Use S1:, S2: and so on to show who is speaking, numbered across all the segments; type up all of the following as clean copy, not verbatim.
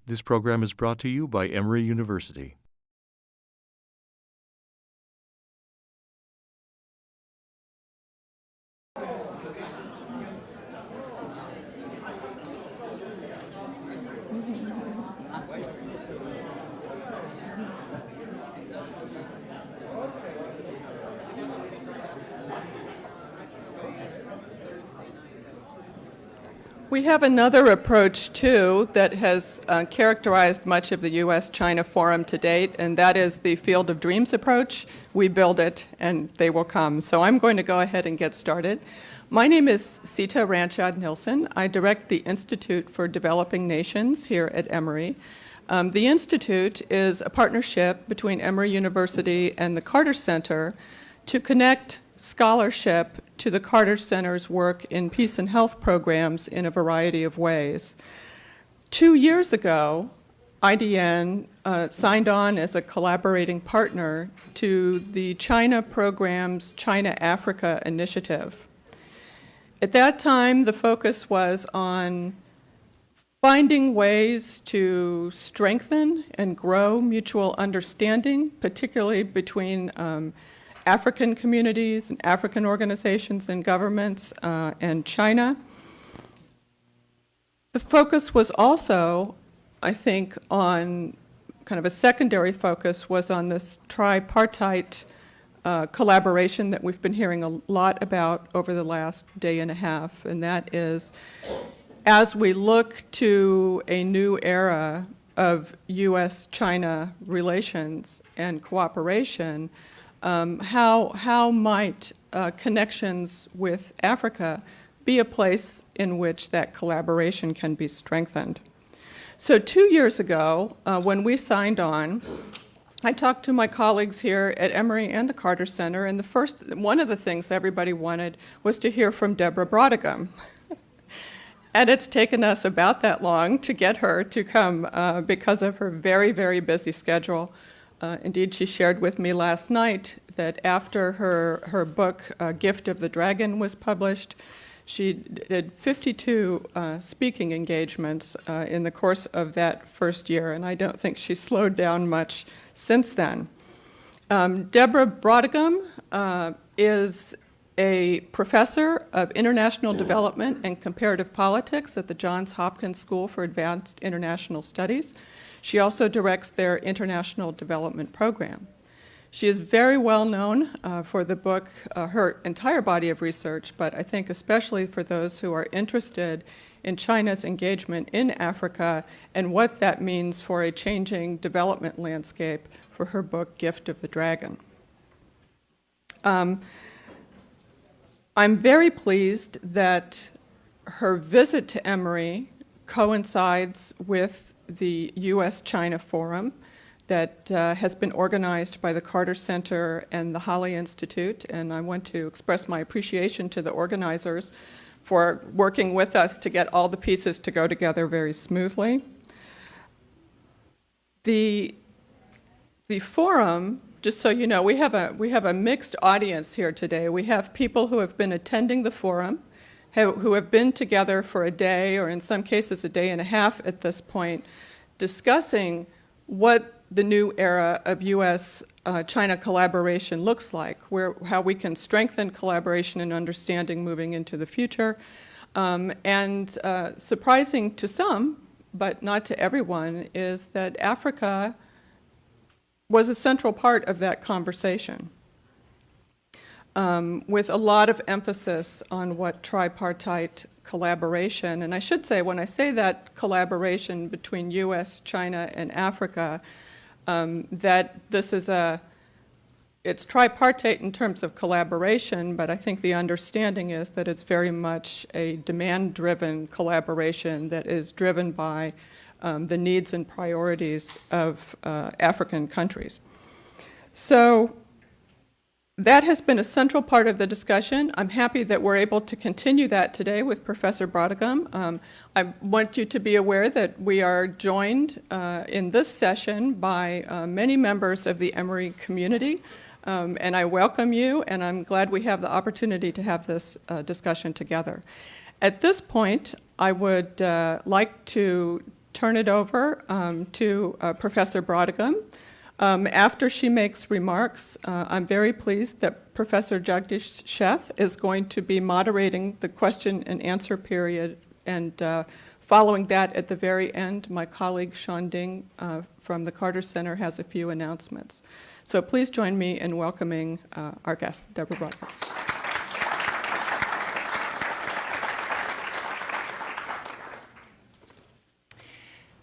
S1: This program is brought to you by Emory University.
S2: We have another approach, too, that has characterized much of the U.S.-China Forum to date, and that is the Field of Dreams approach. We build it, and they will come. So I'm going to go ahead and get started. My name is Sita Ranchad-Nilsen. I direct the Institute for Developing Nations here at Emory. The Institute is a partnership between Emory University and the Carter Center to connect scholarship to the Carter Center's work in peace and health programs in a variety of ways. 2 years ago, IDN signed on as a collaborating partner to the China Program's China-Africa initiative. At that time, the focus was on finding ways to strengthen and grow mutual understanding, particularly between African communities and African organizations and governments and China. The focus was also, I think, on kind of a secondary focus was on this tripartite collaboration that we've been hearing a lot about over the last day and a half, and that is as we look to a new era of U.S.-China relations and cooperation, how might connections with Africa be a place in which that collaboration can be strengthened? So 2 years ago, when we signed on, I talked to my colleagues here at Emory and the Carter Center, and one of the things everybody wanted was to hear from Deborah Brautigam. And it's taken us about that long to get her to come because of her very, very busy schedule. Indeed, she shared with me last night that after her book, Gift of the Dragon, was published, she did 52 speaking engagements in the course of that first year, and I don't think she's slowed down much since then. Deborah Brautigam is a professor of international development and comparative politics at the Johns Hopkins School for Advanced International Studies. She also directs their international development program. She is very well known for the book, her entire body of research, but I think especially for those who are interested in China's engagement in Africa and what that means for a changing development landscape, for her book, Gift of the Dragon. I'm very pleased that her visit to Emory coincides with the U.S.-China Forum that has been organized by the Carter Center and the Holly Institute, and I want to express my appreciation to the organizers for working with us to get all the pieces to go together very smoothly. The forum, just so you know, we have a mixed audience here today. We have people who have been attending the forum, who have been together for a day, or in some cases a day and a half at this point, discussing what the new era of U.S.-China collaboration looks like, how we can strengthen collaboration and understanding moving into the future. And surprising to some, but not to everyone, is that Africa was a central part of that conversation, with a lot of emphasis on what tripartite collaboration, and I should say, when I say that collaboration between U.S., China, and Africa, that this is it's tripartite in terms of collaboration, but I think the understanding is that it's very much a demand-driven collaboration that is driven by the needs and priorities of African countries. So that has been a central part of the discussion. I'm happy that we're able to continue that today with Professor Brautigam. I want you to be aware that we are joined in this session by many members of the Emory community, and I welcome you, and I'm glad we have the opportunity to have this discussion together. At this point, I would like to turn it over to Professor Brautigam. After she makes remarks, I'm very pleased that Professor Jagdish Sheth is going to be moderating the question and answer period, and following that, at the very end, my colleague Sean Ding from the Carter Center has a few announcements. So please join me in welcoming our guest, Deborah Brautigam.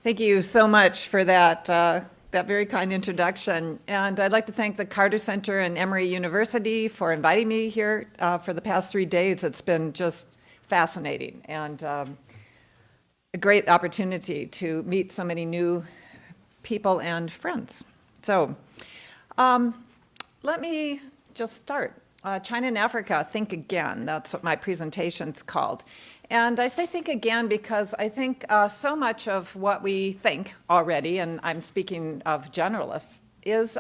S3: Thank you so much for that very kind introduction. And I'd like to thank the Carter Center and Emory University for inviting me here for the past 3 days. It's been just fascinating and a great opportunity to meet so many new people and friends. So let me just start. China and Africa, Think Again. That's what my presentation's called. And I say think again because I think so much of what we think already, and I'm speaking of generalists, is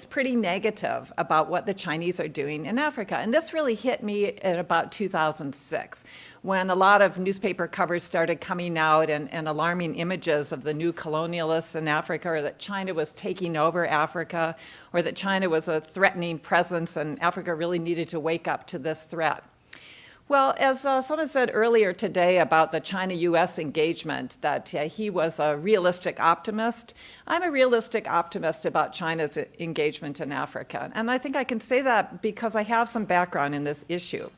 S3: pretty negative about what the Chinese are doing in Africa. And this really hit me in about 2006, when a lot of newspaper covers started coming out and alarming images of the new colonialists in Africa, or that China was taking over Africa, or that China was a threatening presence and Africa really needed to wake up to this threat. Well, as someone said earlier today about the China-U.S. engagement, that he was a realistic optimist, I'm a realistic optimist about China's engagement in Africa. And I think I can say that because I have some background in this issue.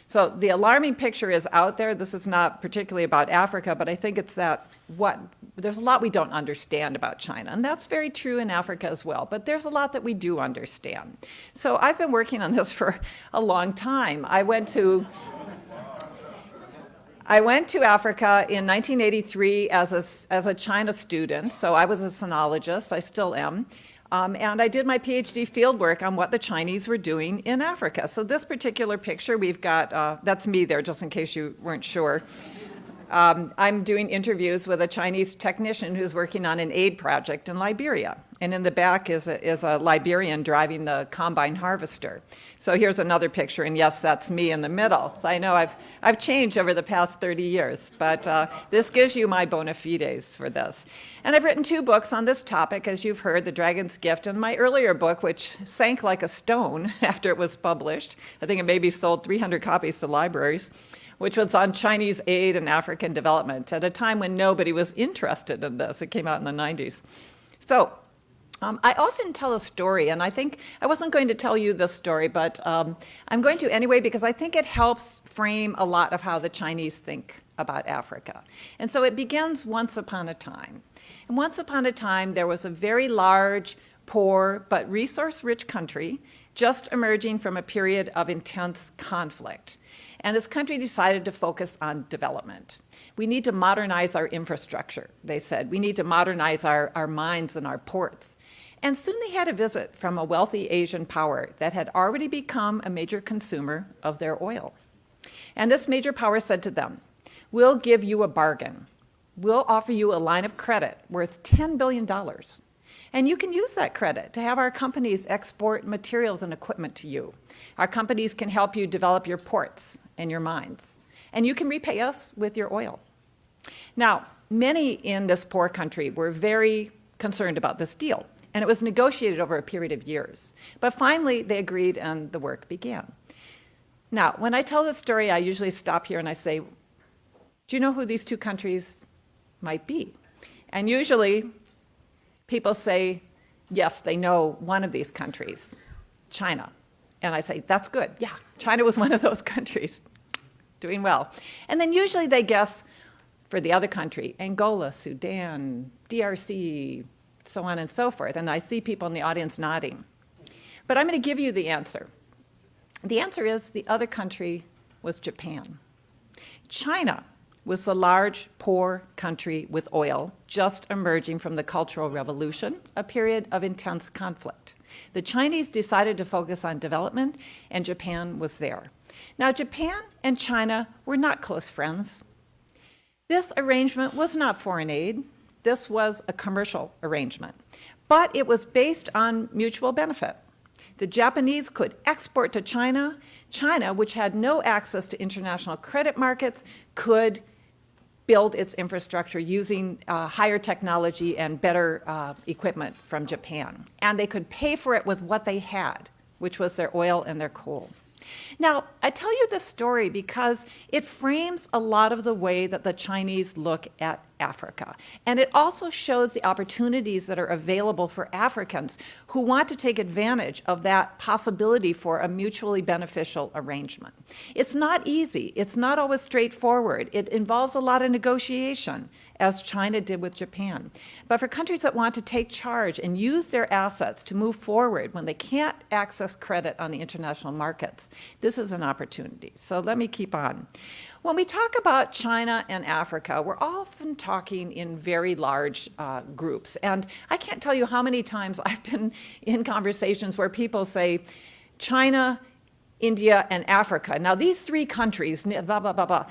S3: So the alarming picture is out there. This is not particularly about Africa, but I think it's that there's a lot we don't understand about China. And that's very true in Africa as well. But there's a lot that we do understand. So I've been working on this for a long time. I went to Africa in 1983 as a China student. So I was a sinologist. I still am. And I did my PhD fieldwork on what the Chinese were doing in Africa. So this particular picture, we've got, that's me there, just in case you weren't sure. I'm doing interviews with a Chinese technician who's working on an aid project in Liberia. And in the back is a Liberian driving the combine harvester. So here's another picture, and yes, that's me in the middle. So I know I've changed over the past 30 years, but this gives you my bona fides for this. And I've written 2 books on this topic, as you've heard, The Dragon's Gift, and my earlier book, which sank like a stone after it was published. I think it maybe sold 300 copies to libraries, which was on Chinese aid and African development at a time when nobody was interested in this. It came out in the 90s. So I often tell a story, and I think I wasn't going to tell you this story, but I'm going to anyway because I think it helps frame a lot of how the Chinese think about Africa. And so it begins once upon a time. And once upon a time, there was a very large, poor, but resource-rich country just emerging from a period of intense conflict. And this country decided to focus on development. We need to modernize our infrastructure, they said. We need to modernize our mines and our ports. And soon they had a visit from a wealthy Asian power that had already become a major consumer of their oil. And this major power said to them, "We'll give you a bargain. We'll offer you a line of credit worth $10 billion. And you can use that credit to have our companies export materials and equipment to you. Our companies can help you develop your ports and your mines. And you can repay us with your oil." Now, many in this poor country were very concerned about this deal, and it was negotiated over a period of years. But finally, they agreed, and the work began. Now, when I tell this story, I usually stop here and I say, do you know who these 2 countries might be? And usually, people say, yes, they know one of these countries, China. And I say, that's good. Yeah, China was one of those countries. Doing well. And then usually they guess for the other country, Angola, Sudan, DRC, so on and so forth. And I see people in the audience nodding. But I'm going to give you the answer. The answer is the other country was Japan. China was the large, poor country with oil just emerging from the Cultural Revolution, a period of intense conflict. The Chinese decided to focus on development, and Japan was there. Now, Japan and China were not close friends. This arrangement was not foreign aid. This was a commercial arrangement, but it was based on mutual benefit. The Japanese could export to China. China, which had no access to international credit markets, could build its infrastructure using higher technology and better equipment from Japan. And they could pay for it with what they had, which was their oil and their coal. Now, I tell you this story because it frames a lot of the way that the Chinese look at Africa. And it also shows the opportunities that are available for Africans who want to take advantage of that possibility for a mutually beneficial arrangement. It's not easy. It's not always straightforward. It involves a lot of negotiation, as China did with Japan. But for countries that want to take charge and use their assets to move forward when they can't access credit on the international markets, this is an opportunity. So let me keep on. When we talk about China and Africa, we're often talking in very large groups. And I can't tell you how many times I've been in conversations where people say, China, India, and Africa. Now, these three countries, blah, blah, blah, blah.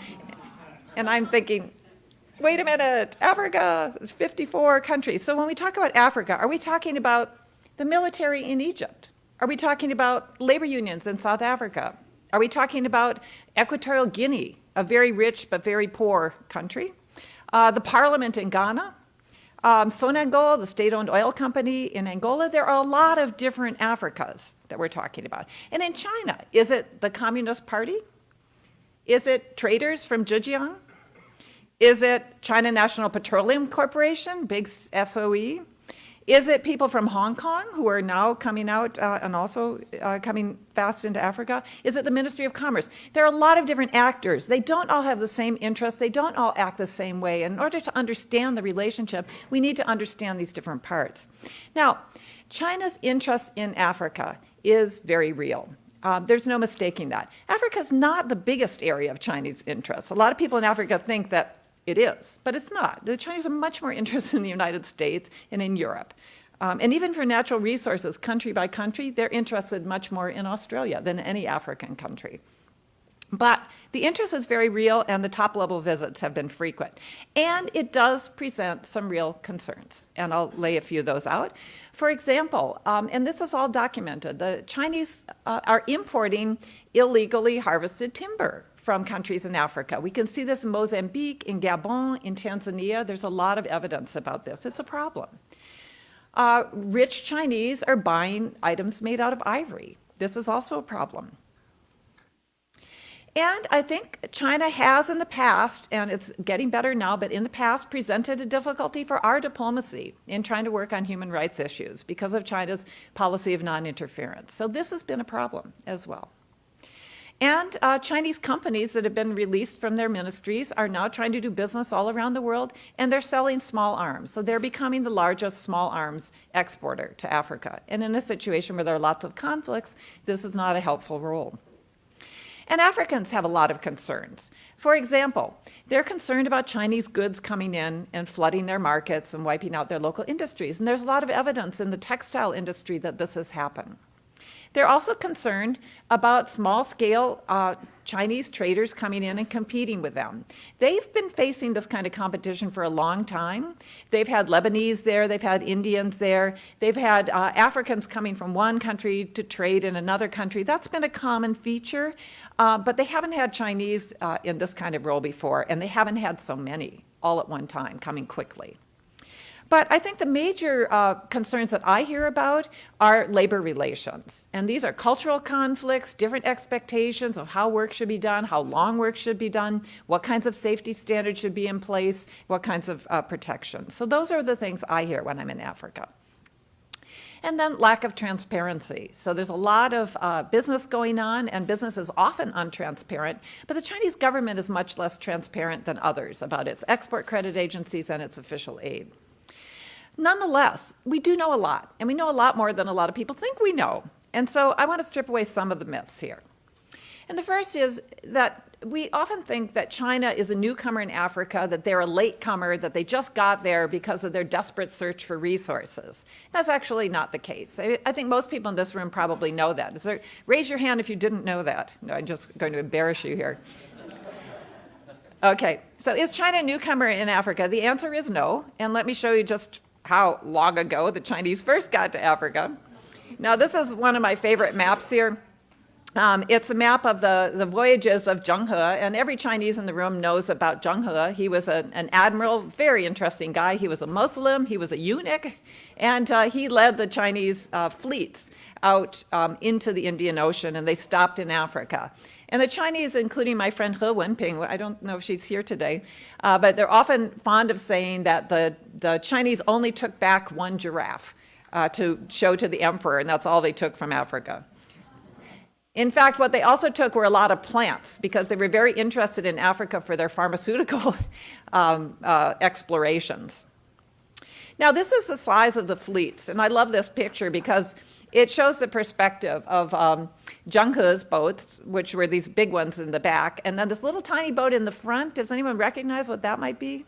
S3: And I'm thinking, wait a minute, Africa is 54 countries. So when we talk about Africa, are we talking about the military in Egypt? Are we talking about labor unions in South Africa? Are we talking about Equatorial Guinea, a very rich but very poor country? The parliament in Ghana? Sonangol, the state-owned oil company in Angola? There are a lot of different Africas that we're talking about. And in China, is it the Communist Party? Is it traders from Zhejiang? Is it China National Petroleum Corporation, big SOE? Is it people from Hong Kong who are now coming out and also coming fast into Africa? Is it the Ministry of Commerce? There are a lot of different actors. They don't all have the same interests. They don't all act the same way. In order to understand the relationship, we need to understand these different parts. Now, China's interest in Africa is very real. There's no mistaking that. Africa is not the biggest area of Chinese interest. A lot of people in Africa think that it is, but it's not. The Chinese are much more interested in the United States and in Europe. And even for natural resources, country by country, they're interested much more in Australia than any African country. But the interest is very real, and the top-level visits have been frequent. And it does present some real concerns, and I'll lay a few of those out. For example, and this is all documented, the Chinese are importing illegally harvested timber from countries in Africa. We can see this in Mozambique, in Gabon, in Tanzania. There's a lot of evidence about this. It's a problem. Rich Chinese are buying items made out of ivory. This is also a problem. And I think China has in the past, and it's getting better now, but in the past presented a difficulty for our diplomacy in trying to work on human rights issues because of China's policy of non-interference. So this has been a problem as well. And Chinese companies that have been released from their ministries are now trying to do business all around the world, and they're selling small arms. So they're becoming the largest small arms exporter to Africa. And in a situation where there are lots of conflicts, this is not a helpful role. And Africans have a lot of concerns. For example, they're concerned about Chinese goods coming in and flooding their markets and wiping out their local industries. And there's a lot of evidence in the textile industry that this has happened. They're also concerned about small-scale Chinese traders coming in and competing with them. They've been facing this kind of competition for a long time. They've had Lebanese there, they've had Indians there, they've had Africans coming from one country to trade in another country. That's been a common feature, but they haven't had Chinese in this kind of role before, and they haven't had so many all at one time coming quickly. But I think the major concerns that I hear about are labor relations. And these are cultural conflicts, different expectations of how work should be done, how long work should be done, what kinds of safety standards should be in place, what kinds of protection. So those are the things I hear when I'm in Africa. And then lack of transparency. So there's a lot of business going on, and business is often untransparent, but the Chinese government is much less transparent than others about its export credit agencies and its official aid. Nonetheless, we do know a lot, and we know a lot more than a lot of people think we know. And so I want to strip away some of the myths here. And the first is that we often think that China is a newcomer in Africa, that they're a latecomer, that they just got there because of their desperate search for resources. That's actually not the case. I think most people in this room probably know that. So raise your hand if you didn't know that. No, I'm just going to embarrass you here. Okay, so is China a newcomer in Africa? The answer is no, and let me show you just how long ago the Chinese first got to Africa. Now, this is one of my favorite maps here. It's a map of the voyages of Zheng He, and every Chinese in the room knows about Zheng He. He was an admiral, very interesting guy. He was a Muslim, he was a eunuch, and he led the Chinese fleets out into the Indian Ocean, and they stopped in Africa. And the Chinese, including my friend He Wenping, I don't know if she's here today, but they're often fond of saying that the Chinese only took back one giraffe to show to the emperor, and that's all they took from Africa. In fact, what they also took were a lot of plants because they were very interested in Africa for their pharmaceutical explorations. Now, this is the size of the fleets, and I love this picture because it shows the perspective of Zheng He's boats, which were these big ones in the back, and then this little tiny boat in the front. Does anyone recognize what that might be?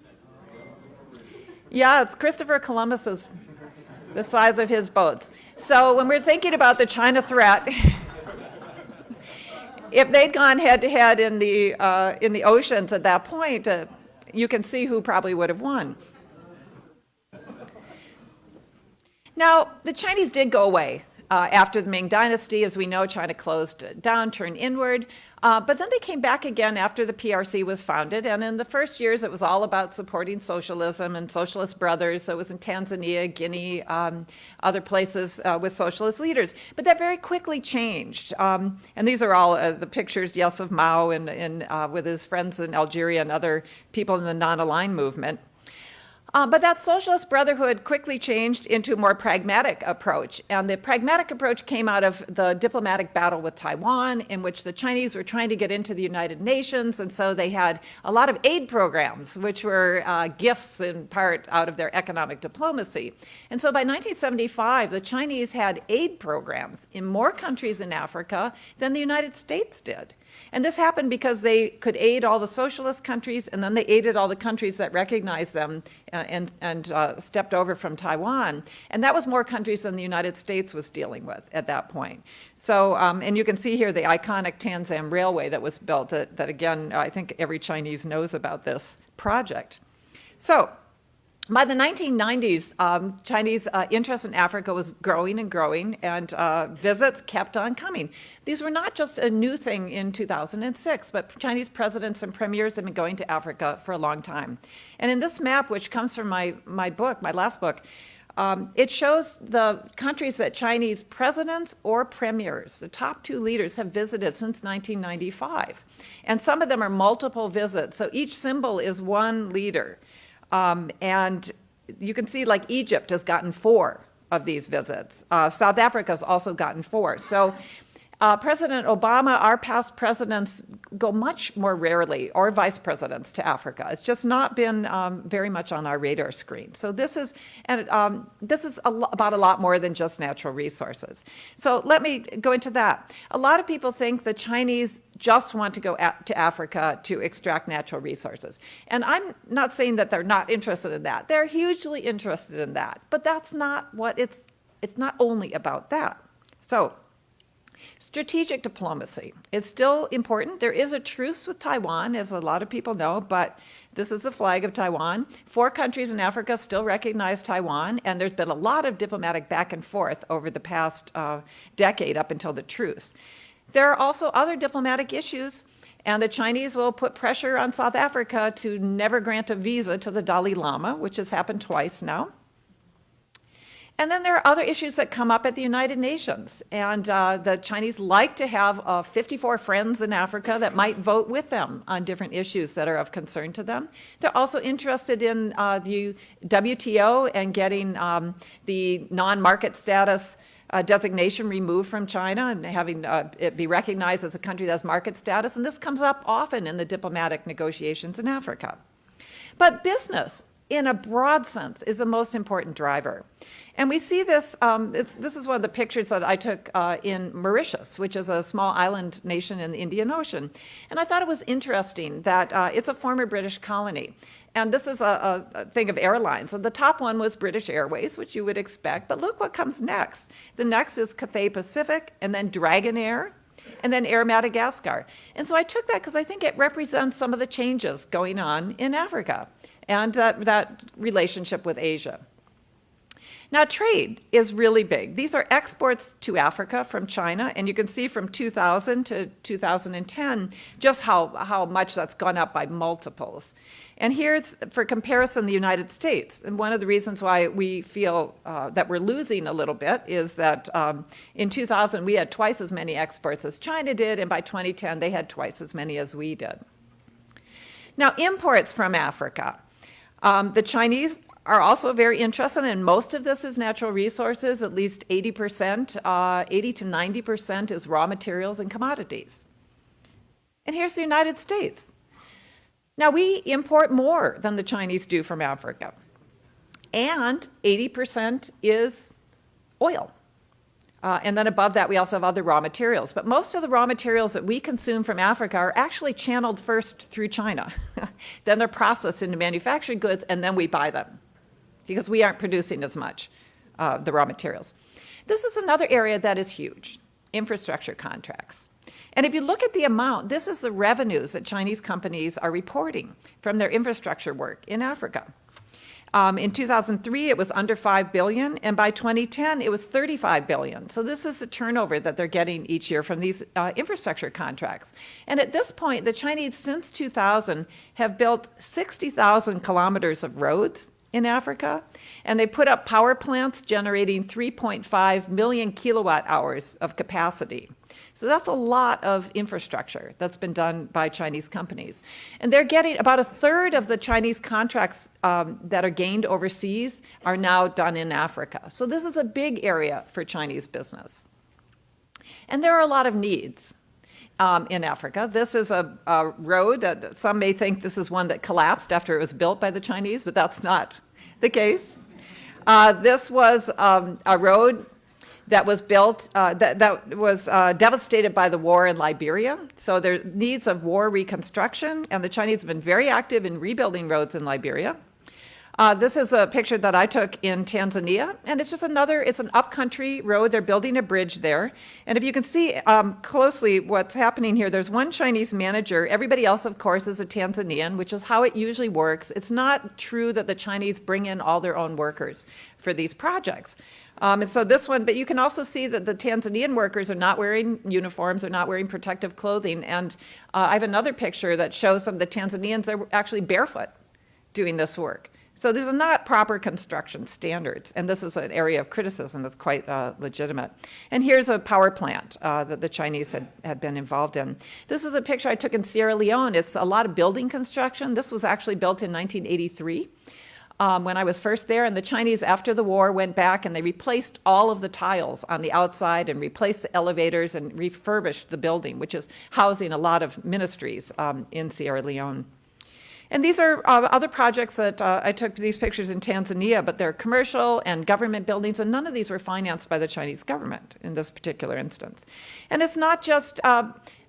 S3: Yeah, it's Christopher Columbus's, the size of his boats. So when we're thinking about the China threat, if they'd gone head-to-head in the oceans at that point, you can see who probably would have won. Now, the Chinese did go away after the Ming Dynasty. As we know, China closed down, turned inward. But then they came back again after the PRC was founded. And in the first years, it was all about supporting socialism and socialist brothers. So it was in Tanzania, Guinea, other places with socialist leaders. But that very quickly changed. And these are all the pictures, yes, of Mao and with his friends in Algeria and other people in the non-aligned movement. But that socialist brotherhood quickly changed into a more pragmatic approach. And the pragmatic approach came out of the diplomatic battle with Taiwan, in which the Chinese were trying to get into the United Nations. And so they had a lot of aid programs, which were gifts in part out of their economic diplomacy. And so by 1975, the Chinese had aid programs in more countries in Africa than the United States did. And this happened because they could aid all the socialist countries, and then they aided all the countries that recognized them and stepped over from Taiwan. And that was more countries than the United States was dealing with at that point. So, and you can see here the iconic Tanzam Railway that was built, that again, I think every Chinese knows about this project. So, by the 1990s, Chinese interest in Africa was growing and growing, and visits kept on coming. These were not just a new thing in 2006, but Chinese presidents and premiers have been going to Africa for a long time. And in this map, which comes from my book, my last book, it shows the countries that Chinese presidents or premiers, the top two leaders, have visited since 1995. And some of them are multiple visits, so each symbol is one leader. And you can see like Egypt has gotten 4 of these visits. South Africa has also gotten 4. So President Obama, our past presidents go much more rarely, or vice presidents, to Africa. It's just not been very much on our radar screen. So this is about a lot more than just natural resources. So let me go into that. A lot of people think the Chinese just want to go to Africa to extract natural resources. And I'm not saying that they're not interested in that. They're hugely interested in that. But that's not what it's not only about that. So strategic diplomacy is still important. There is a truce with Taiwan, as a lot of people know, but this is the flag of Taiwan. 4 countries in Africa still recognize Taiwan, and there's been a lot of diplomatic back and forth over the past decade up until the truce. There are also other diplomatic issues, and the Chinese will put pressure on South Africa to never grant a visa to the Dalai Lama, which has happened twice now. And then there are other issues that come up at the United Nations. And the Chinese like to have 54 friends in Africa that might vote with them on different issues that are of concern to them. They're also interested in the WTO and getting the non-market status designation removed from China and having it be recognized as a country that has market status. And this comes up often in the diplomatic negotiations in Africa. But business, in a broad sense, is the most important driver. And we see this, this is one of the pictures that I took in Mauritius, which is a small island nation in the Indian Ocean. And I thought it was interesting that it's a former British colony. And this is a thing of airlines. And the top one was British Airways, which you would expect. But look what comes next. The next is Cathay Pacific, and then Dragonair, and then Air Madagascar. And so I took that because I think it represents some of the changes going on in Africa and that relationship with Asia. Now, trade is really big. These are exports to Africa from China, and you can see from 2000 to 2010 just how much that's gone up by multiples. And here's, for comparison, the United States. And one of the reasons why we feel that we're losing a little bit is that in 2000, we had twice as many exports as China did, and by 2010, they had twice as many as we did. Now, imports from Africa. The Chinese are also very interested, and most of this is natural resources, at least 80%, 80 to 90% is raw materials and commodities. And here's the United States. Now, we import more than the Chinese do from Africa, and 80% is oil. And then above that, we also have other raw materials. But most of the raw materials that we consume from Africa are actually channeled first through China. Then they're processed into manufactured goods, and then we buy them, because we aren't producing as much, the raw materials. This is another area that is huge, infrastructure contracts. And if you look at the amount, this is the revenues that Chinese companies are reporting from their infrastructure work in Africa. In 2003, it was under $5 billion, and by 2010, it was $35 billion. So this is the turnover that they're getting each year from these infrastructure contracts. And at this point, the Chinese, since 2000, have built 60,000 kilometers of roads in Africa, and they put up power plants generating 3.5 million kilowatt hours of capacity. So that's a lot of infrastructure that's been done by Chinese companies. And they're getting about a third of the Chinese contracts that are gained overseas are now done in Africa. So this is a big area for Chinese business. And there are a lot of needs in Africa. This is a road that some may think this is one that collapsed after it was built by the Chinese, but that's not the case. This was a road that was built, that was devastated by the war in Liberia. So there are needs of war reconstruction, and the Chinese have been very active in rebuilding roads in Liberia. This is a picture that I took in Tanzania, and it's just it's an upcountry road. They're building a bridge there. And if you can see closely what's happening here, there's one Chinese manager. Everybody else, of course, is a Tanzanian, which is how it usually works. It's not true that the Chinese bring in all their own workers for these projects. And so this one, but you can also see that the Tanzanian workers are not wearing uniforms, they're not wearing protective clothing. And I have another picture that shows some of the Tanzanians, they're actually barefoot doing this work. So these are not proper construction standards, and this is an area of criticism that's quite legitimate. And here's a power plant that the Chinese had been involved in. This is a picture I took in Sierra Leone. It's a lot of building construction. This was actually built in 1983. When I was first there, and the Chinese, after the war, went back and they replaced all of the tiles on the outside and replaced the elevators and refurbished the building, which is housing a lot of ministries in Sierra Leone. And these are other projects that I took these pictures in Tanzania, but they're commercial and government buildings, and none of these were financed by the Chinese government in this particular instance. And it's not just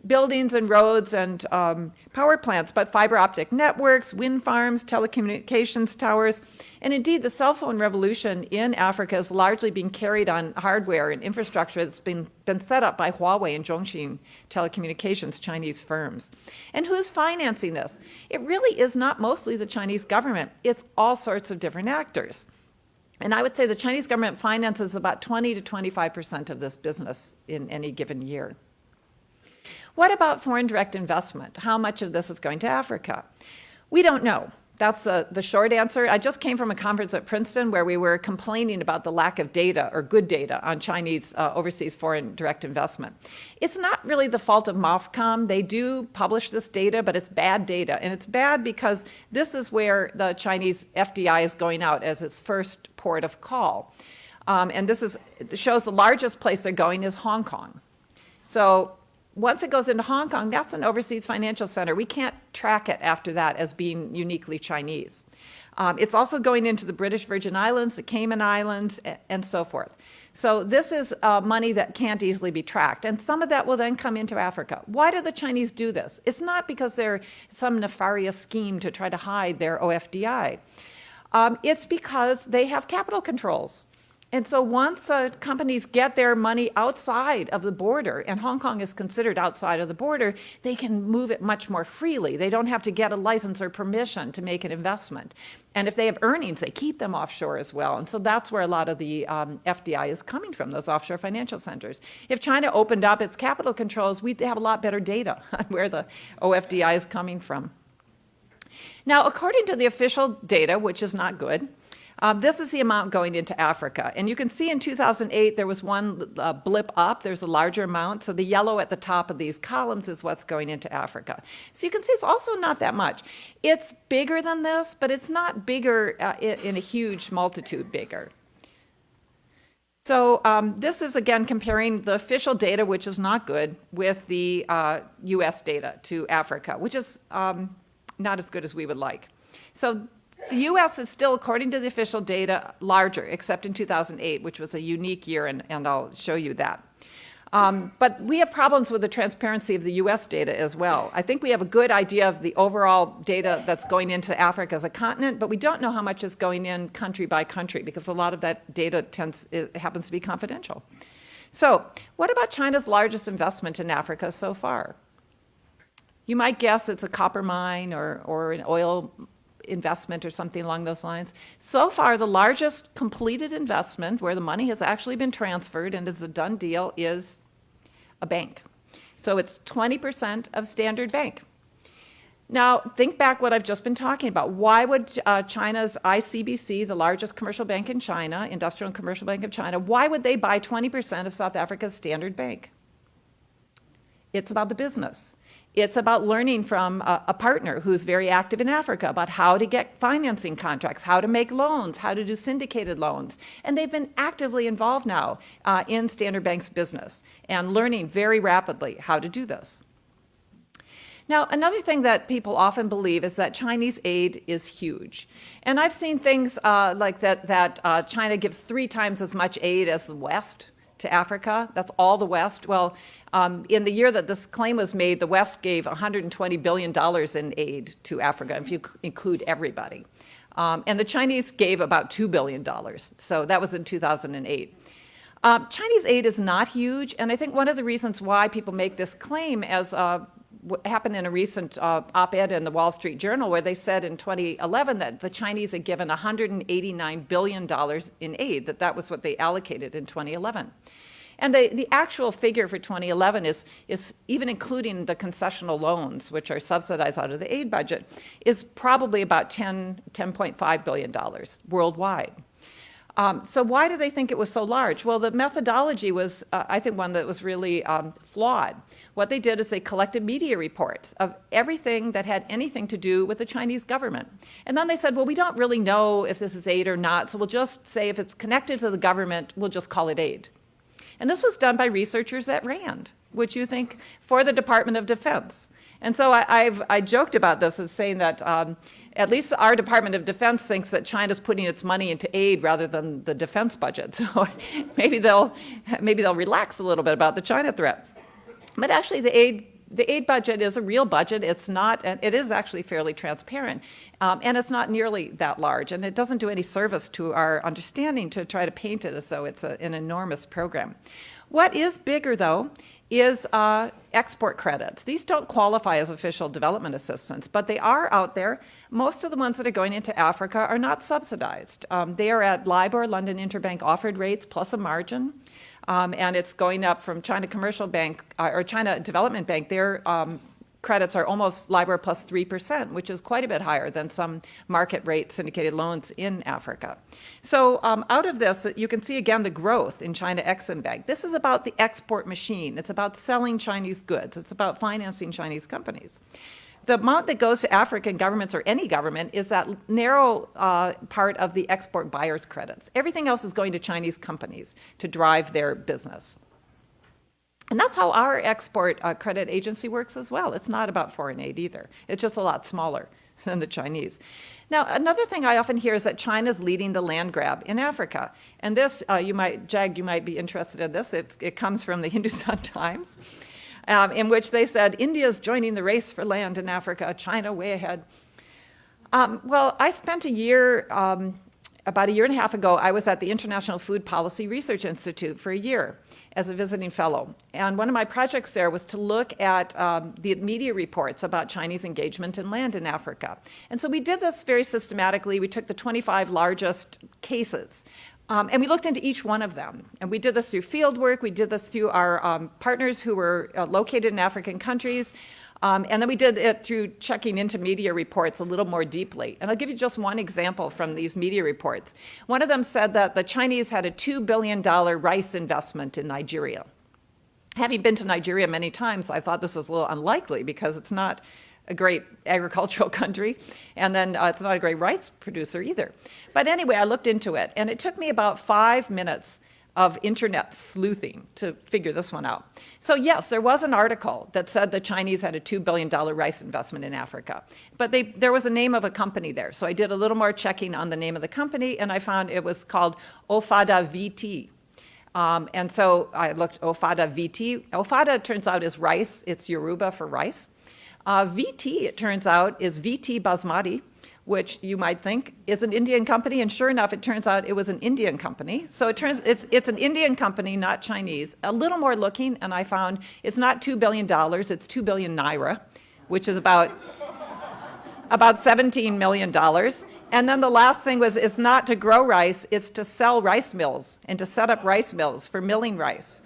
S3: buildings and roads and power plants, but fiber optic networks, wind farms, telecommunications towers. And indeed, the cell phone revolution in Africa is largely being carried on hardware and infrastructure that's been set up by Huawei and Zhongxin Telecommunications, Chinese firms. And who's financing this? It really is not mostly the Chinese government. It's all sorts of different actors. And I would say the Chinese government finances about 20 to 25% of this business in any given year. What about foreign direct investment? How much of this is going to Africa? We don't know. That's the short answer. I just came from a conference at Princeton where we were complaining about the lack of data or good data on Chinese overseas foreign direct investment. It's not really the fault of MOFCOM. They do publish this data, but it's bad data. And it's bad because this is where the Chinese FDI is going out as its first port of call. And this shows the largest place they're going is Hong Kong. So once it goes into Hong Kong, that's an overseas financial center. We can't track it after that as being uniquely Chinese. It's also going into the British Virgin Islands, the Cayman Islands, and so forth. So this is money that can't easily be tracked. And some of that will then come into Africa. Why do the Chinese do this? It's not because there's some nefarious scheme to try to hide their OFDI. It's because they have capital controls. And so once companies get their money outside of the border, and Hong Kong is considered outside of the border, they can move it much more freely. They don't have to get a license or permission to make an investment. And if they have earnings, they keep them offshore as well. And so that's where a lot of the FDI is coming from, those offshore financial centers. If China opened up its capital controls, we'd have a lot better data on where the OFDI is coming from. Now, according to the official data, which is not good, this is the amount going into Africa. And you can see in 2008, there was one blip up. There's a larger amount. So the yellow at the top of these columns is what's going into Africa. So you can see it's also not that much. It's bigger than this, but it's not bigger in a huge multitude bigger. So this is, again, comparing the official data, which is not good, with the U.S. data to Africa, which is not as good as we would like. So the U.S. is still, according to the official data, larger, except in 2008, which was a unique year, and I'll show you that. But we have problems with the transparency of the U.S. data as well. I think we have a good idea of the overall data that's going into Africa as a continent, but we don't know how much is going in country by country, because a lot of that data happens to be confidential. So what about China's largest investment in Africa so far? You might guess it's a copper mine or an oil investment or something along those lines. So far, the largest completed investment where the money has actually been transferred and is a done deal is a bank. So it's 20% of Standard Bank. Now, think back what I've just been talking about. Why would China's ICBC, the largest commercial bank in China, Industrial and Commercial Bank of China, why would they buy 20% of South Africa's Standard Bank? It's about the business. It's about learning from a partner who's very active in Africa about how to get financing contracts, how to make loans, how to do syndicated loans. And they've been actively involved now in Standard Bank's business and learning very rapidly how to do this. Now, another thing that people often believe is that Chinese aid is huge. And I've seen things like that China gives 3 times as much aid as the West to Africa. That's all the West. Well, in the year that this claim was made, the West gave $120 billion in aid to Africa, if you include everybody. And the Chinese gave about $2 billion. So that was in 2008. Chinese aid is not huge, and I think one of the reasons why people make this claim, as happened in a recent op-ed in the Wall Street Journal, where they said in 2011 that the Chinese had given $189 billion in aid, that was what they allocated in 2011. And the actual figure for 2011 is even including the concessional loans, which are subsidized out of the aid budget, is probably about $10.5 billion worldwide. So why do they think it was so large? Well, the methodology was, I think, one that was really flawed. What they did is they collected media reports of everything that had anything to do with the Chinese government. And then they said, well, we don't really know if this is aid or not, so we'll just say if it's connected to the government, we'll just call it aid. And this was done by researchers at RAND, which you think for the Department of Defense. And so I joked about this as saying that at least our Department of Defense thinks that China's putting its money into aid rather than the defense budget. So maybe they'll relax a little bit about the China threat. But actually, the aid budget is a real budget. It's not, and it is actually fairly transparent, and it's not nearly that large. And it doesn't do any service to our understanding to try to paint it as though it's an enormous program. What is bigger, though, is export credits. These don't qualify as official development assistance, but they are out there. Most of the ones that are going into Africa are not subsidized. They are at LIBOR, London Interbank Offered Rates, plus a margin. And it's going up from China Commercial Bank, or China Development Bank. Their credits are almost LIBOR plus 3%, which is quite a bit higher than some market rate syndicated loans in Africa. So out of this, you can see again the growth in China Exim Bank. This is about the export machine. It's about selling Chinese goods. It's about financing Chinese companies. The amount that goes to African governments or any government is that narrow part of the export buyer's credits. Everything else is going to Chinese companies to drive their business. And that's how our export credit agency works as well. It's not about foreign aid either. It's just a lot smaller than the Chinese. Now, another thing I often hear is that China's leading the land grab in Africa. And this, you might be interested in this. It comes from the Hindustan Times, in which they said, India's joining the race for land in Africa, China way ahead. Well, I spent a year about a year and a half ago, I was at the International Food Policy Research Institute for a year as a visiting fellow. And one of my projects there was to look at the media reports about Chinese engagement in land in Africa. And so we did this very systematically. We took the 25 largest cases. And we looked into each one of them. And we did this through field work. We did this through our partners who were located in African countries. And then we did it through checking into media reports a little more deeply. And I'll give you just one example from these media reports. One of them said that the Chinese had a $2 billion rice investment in Nigeria. Having been to Nigeria many times, I thought this was a little unlikely because it's not a great agricultural country, and then it's not a great rice producer either. But anyway, I looked into it, and it took me about 5 minutes of internet sleuthing to figure this one out. So yes, there was an article that said the Chinese had a $2 billion rice investment in Africa, but there was a name of a company there. So I did a little more checking on the name of the company, and I found it was called Ofada VT. And so I looked Ofada VT. Ofada, turns out, is rice. It's Yoruba for rice. VT, it turns out, is VT Basmati, which you might think is an Indian company, and sure enough, it turns out it was an Indian company. So it's an Indian company, not Chinese. A little more looking, and I found it's not $2 billion, it's 2 billion naira, which is about $17 million. And then the last thing was, it's not to grow rice, it's to sell rice mills and to set up rice mills for milling rice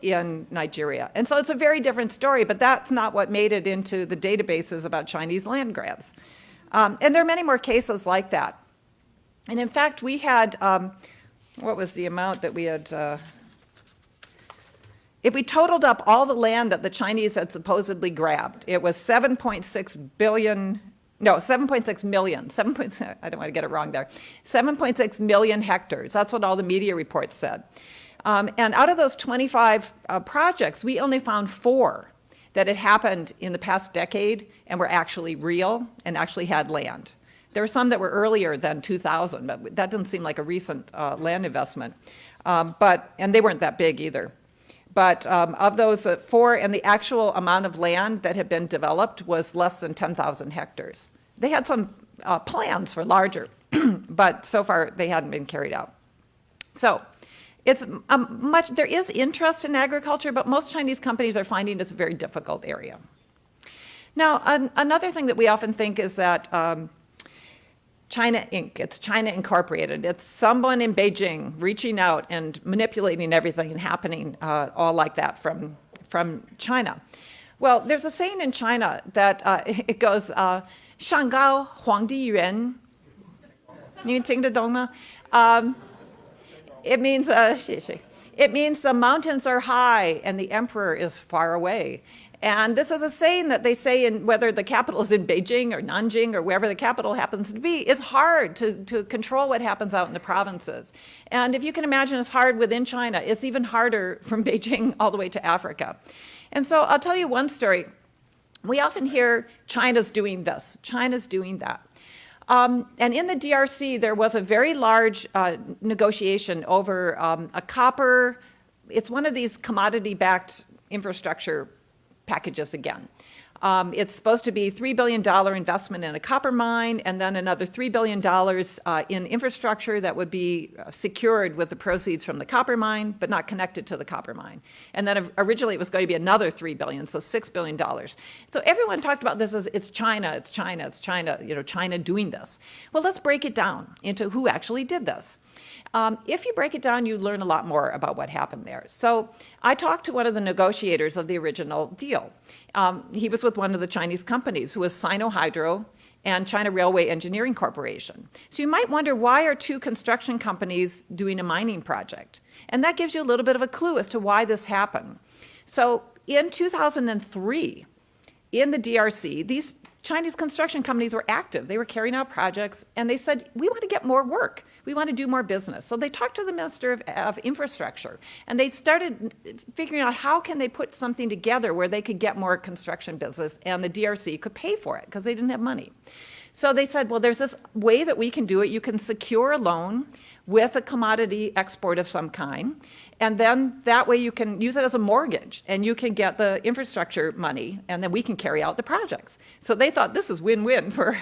S3: in Nigeria. And so it's a very different story, but that's not what made it into the databases about Chinese land grabs. And there are many more cases like that. And in fact, we had, what was the amount that we had? If we totaled up all the land that the Chinese had supposedly grabbed, it was 7.6 billion, no, 7.6 million, I don't want to get it wrong there, 7.6 million hectares. That's what all the media reports said. And out of those 25 projects, we only found 4 that had happened in the past decade and were actually real and actually had land. There were some that were earlier than 2000, but that doesn't seem like a recent land investment. And they weren't that big either. But of those 4, and the actual amount of land that had been developed was less than 10,000 hectares. They had some plans for larger, but so far they hadn't been carried out. So it's there is interest in agriculture, but most Chinese companies are finding it's a very difficult area. Now, another thing that we often think is that China Inc., it's China Incorporated. It's someone in Beijing reaching out and manipulating everything and happening all like that from China. Well, there's a saying in China that it goes, 上高皇帝远, 你们听得懂吗? It means the mountains are high and the emperor is far away. And this is a saying that they say in whether the capital is in Beijing or Nanjing or wherever the capital happens to be. It's hard to control what happens out in the provinces. And if you can imagine it's hard within China, it's even harder from Beijing all the way to Africa. And so I'll tell you one story. We often hear China's doing this, China's doing that. And in the DRC, there was a very large negotiation over a copper, it's one of these commodity-backed infrastructure packages again. It's supposed to be $3 billion investment in a copper mine, and then another $3 billion in infrastructure that would be secured with the proceeds from the copper mine, but not connected to the copper mine. And then originally it was going to be another $3 billion, so $6 billion. So everyone talked about this as it's China, China doing this. Well, let's break it down into who actually did this. If you break it down, you learn a lot more about what happened there. So I talked to one of the negotiators of the original deal. He was with one of the Chinese companies, who was Sino-Hydro and China Railway Engineering Corporation. So you might wonder, why are 2 construction companies doing a mining project? And that gives you a little bit of a clue as to why this happened. So in 2003, in the DRC, these Chinese construction companies were active. They were carrying out projects, and they said, we want to get more work. We want to do more business. So they talked to the Minister of Infrastructure, and they started figuring out how can they put something together where they could get more construction business, and the DRC could pay for it because they didn't have money. So they said, well, there's this way that we can do it. You can secure a loan. with a commodity export of some kind. And then that way you can use it as a mortgage and you can get the infrastructure money and then we can carry out the projects. So they thought this is win-win for,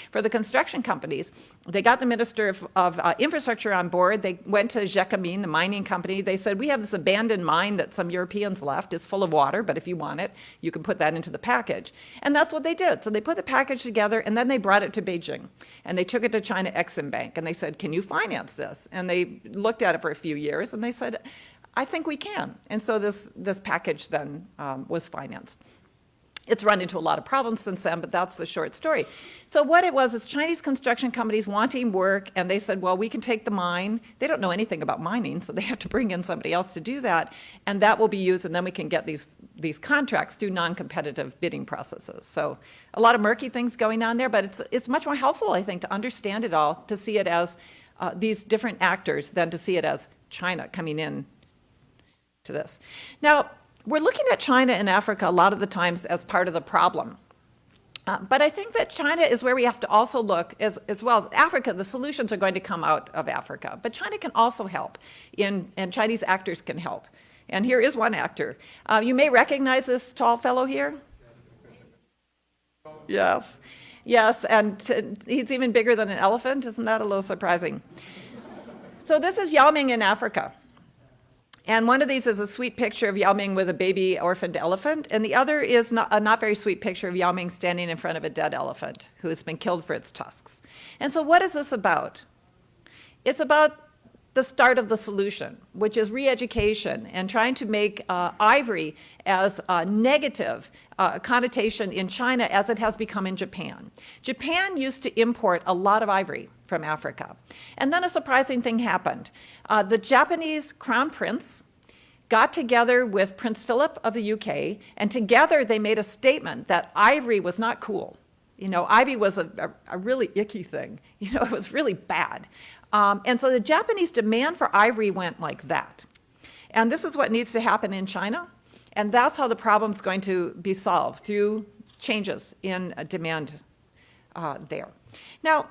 S3: for the construction companies. They got the Minister of Infrastructure on board. They went to Gécamine, the mining company. They said, we have this abandoned mine that some Europeans left. It's full of water, but if you want it, you can put that into the package. And that's what they did. So they put the package together and then they brought it to Beijing. And they took it to China Exim Bank and they said, can you finance this? And they looked at it for a few years and they said, I think we can. And so this package then was financed. It's run into a lot of problems since then, but that's the short story. So what it was is Chinese construction companies wanting work, and they said, well, we can take the mine. They don't know anything about mining, so they have to bring in somebody else to do that, and that will be used, and then we can get these contracts through non-competitive bidding processes. So a lot of murky things going on there, but it's much more helpful, I think, to understand it all, to see it as these different actors than to see it as China coming in to this. Now, we're looking at China and Africa a lot of the times as part of the problem. But I think that China is where we have to also look as well as Africa. The solutions are going to come out of Africa. But China can also help, and Chinese actors can help. And here is one actor. You may recognize this tall fellow here. Yes. Yes, and he's even bigger than an elephant. Isn't that a little surprising? So this is Yao Ming in Africa. And one of these is a sweet picture of Yao Ming with a baby orphaned elephant, and the other is a not very sweet picture of Yao Ming standing in front of a dead elephant who has been killed for its tusks. And so what is this about? It's about the start of the solution, which is re-education and trying to make ivory as a negative connotation in China as it has become in Japan. Japan used to import a lot of ivory from Africa. And then a surprising thing happened. The Japanese crown prince got together with Prince Philip of the UK, and together they made a statement that ivory was not cool. You know, ivory was a really icky thing. You know, it was really bad. And so the Japanese demand for ivory went like that. And this is what needs to happen in China. And that's how the problem's going to be solved, through changes in demand there. Now,